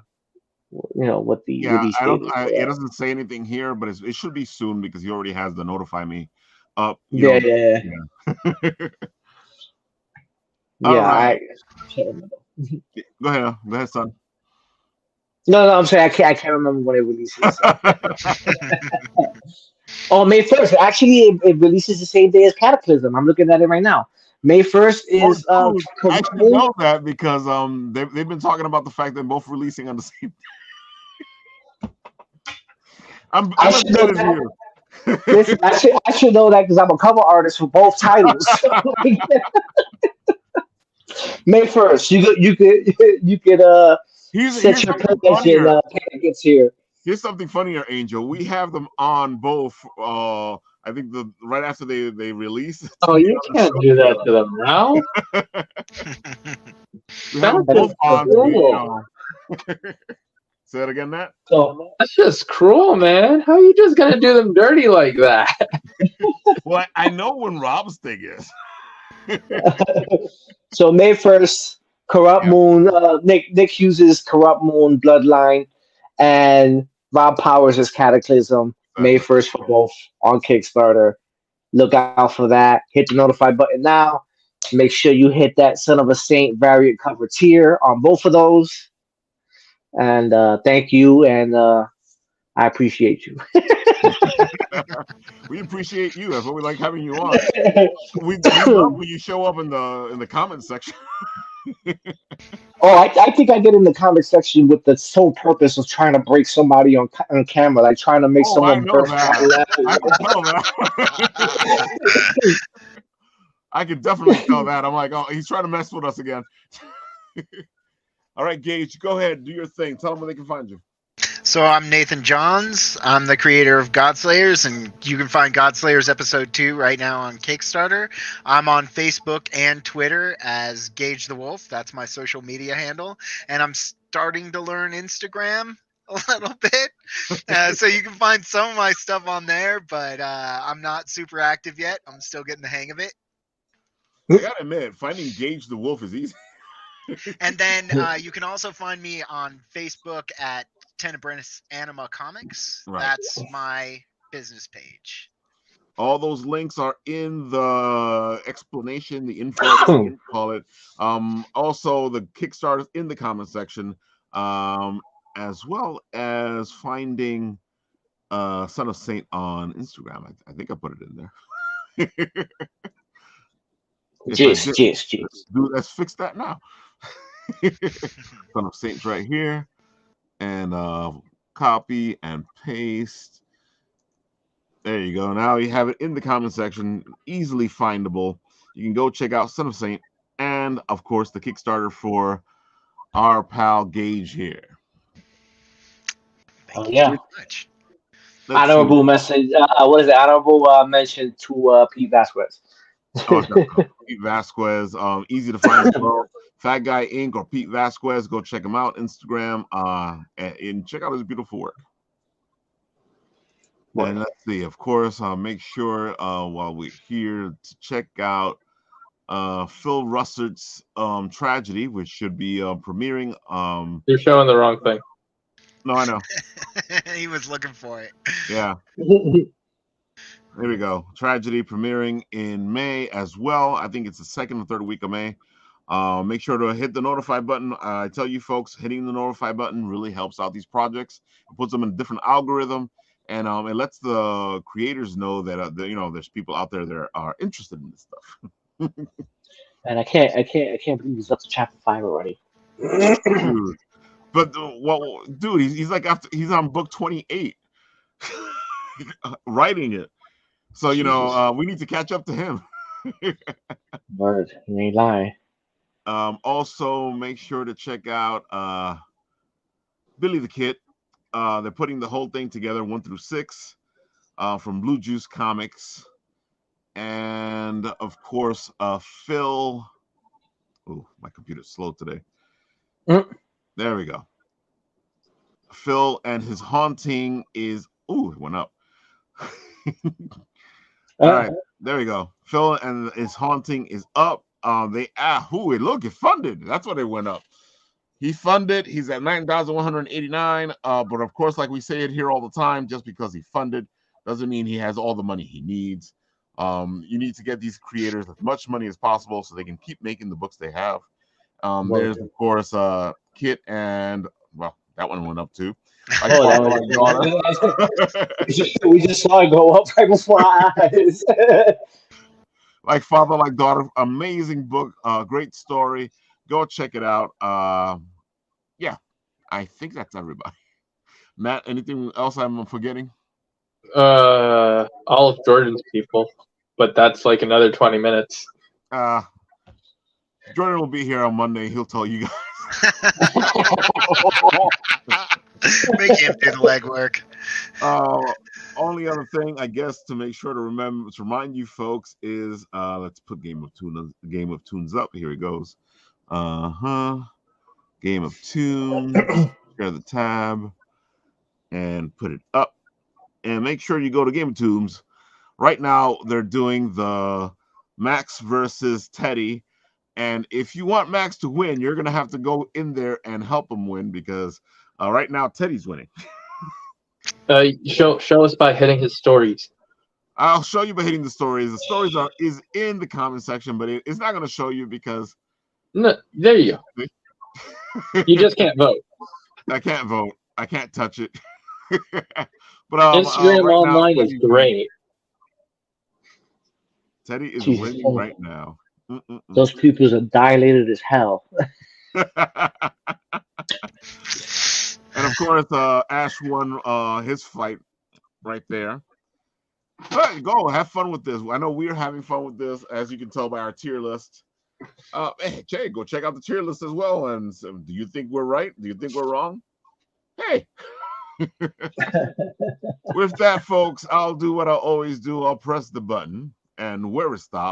release date is. It doesn't say anything here, but it should be soon because he already has the notify me up. Yeah. Right. Go ahead, son. No, I'm saying I can't remember when it releases. Oh, May 1st. Actually, it releases the same day as Cataclysm. I'm looking at it right now. May 1st Oh, is dude, I Corrupt actually Moon. know that because they've been talking about the fact that both releasing on the same. I'm I should know embedded that. here. Listen, I should know that because I'm a cover artist for both titles. May 1st, you could Here's set your something pledge and funnier. pay it gets here. Here's something funnier, Angel. We have them on both. I think right after they release to Oh, be you on the can't show do that to them now. We have them That's both just on to be. cruel. Say that again, Matt. So That's just cruel, man. How are you just gonna do them dirty like that? Well, I know when Rob's thing is. so May 1st, Corrupt Yeah. Moon. Nick Hughes' Corrupt Moon Bloodline, and Rob Powers' Cataclysm. May 1st for both on Kickstarter. Look out for that. Hit the notify button now. Make sure you hit that Son of a Saint variant cover tier on both of those. And thank you, and I appreciate you. We appreciate you. That's what we like having you on. We love when you show up in the comment section. Oh, I think I get in the comment section with the sole purpose of trying to break somebody on camera, like trying to make Oh, I someone know burst that. out laughing. I can tell that. I can definitely tell that. I'm like, oh, he's trying to mess with us again. All right, Gage, go ahead, do your thing. Tell them where they can find you. So I'm Nathan Johns. I'm the creator of God Slayers, and you can find God Slayers Episode 2 right now on Kickstarter. I'm on Facebook and Twitter as Gage the Wolf. That's my social media handle. And I'm starting to learn Instagram a little bit. So you can find some of my stuff on there, but I'm not super active yet. I'm still getting the hang of it. I gotta admit, finding Gage the Wolf is easy. And then you can also find me on Facebook at Tenebris Anima Comics. Right. That's my business page. All those links are in the explanation, the info, call it. Also, the Kickstarter in the comment section, as well as finding Son of Saint on Instagram. I think I put it in there. Dude, let's fix that now. Son of Saint's right here, and copy and paste. There you go. Now you have it in the comment section, easily findable. You can go check out Son of Saint, and of course the Kickstarter for our pal Gage here. Thank you yeah. very much. Honorable mention. What is it? Honorable mention to Pete Vázquez. Peat Vázquez, easy to find as well. Fat Guy Inc. or Peat Vázquez. Go check him out. Instagram, and check out his beautiful work. And let's see, of course, make sure while we're here to check out Phil Russard's Tragedy, which should be premiering. You're showing the wrong thing. No, I know. He was looking for it. Yeah. There we go. Tragedy premiering in May as well. I think it's the second or third week of May. Make sure to hit the notify button. I tell you folks, hitting the notify button really helps out these projects. It puts them in a different algorithm, and it lets the creators know that there's people out there that are interested in this stuff. And I can't believe he's up to chapter 5 already. Dude. But dude, he's like he's on book 28, writing it. So we need to catch up to him. Word, you ain't lying. Also, make sure to check out Billy the Kid. They're putting the whole thing together, 1 through 6, from Blue Juice Comics, and of course, Phil. Oh, my computer's slow today. There we go. Phil and his haunting is. Ooh, it went up. All right, there we go. Phil and his haunting is up. It funded. That's why they went up. He funded. He's at 9,189. But of course, like we say it here all the time, just because he funded doesn't mean he has all the money he needs. You need to get these creators as much money as possible so they can keep making the books they have. There's of course Kit, and well, that one went up too. Like Oh, that father, was like daughter. we just saw it go up right before our eyes. Like father, like daughter. Amazing book. Great story. Go check it out. Yeah, I think that's everybody. Matt, anything else I'm forgetting? All of Jordan's people, but that's like another 20 minutes. Jordan will be here on Monday. He'll tell you guys. Make him do the legwork. Only other thing, I guess, to make sure to remind you folks is let's put Game of Tunes up. Here it goes. Game of Tunes. Share the tab and put it up. And make sure you go to Game of Tunes. Right now, they're doing the Max versus Teddy. And if you want Max to win, you're going to have to go in there and help him win because right now, Teddy's winning. Show us by hitting his stories. I'll show you by hitting the stories. The stories is in the comment section, but it's not going to show you because... No, there you go. You just can't vote. I can't vote. I can't touch it. But Instagram right online now, is great. Teddy is Jesus. winning right now. Those pupils are dilated as hell. And of course, Ash won his fight right there. But go have fun with this. I know we're having fun with this, as you can tell by our tier list. Hey, Jay, go check out the tier list as well. And so, do you think we're right? Do you think we're wrong? Hey. With that, folks, I'll do what I always do. I'll press the button, and where it stops,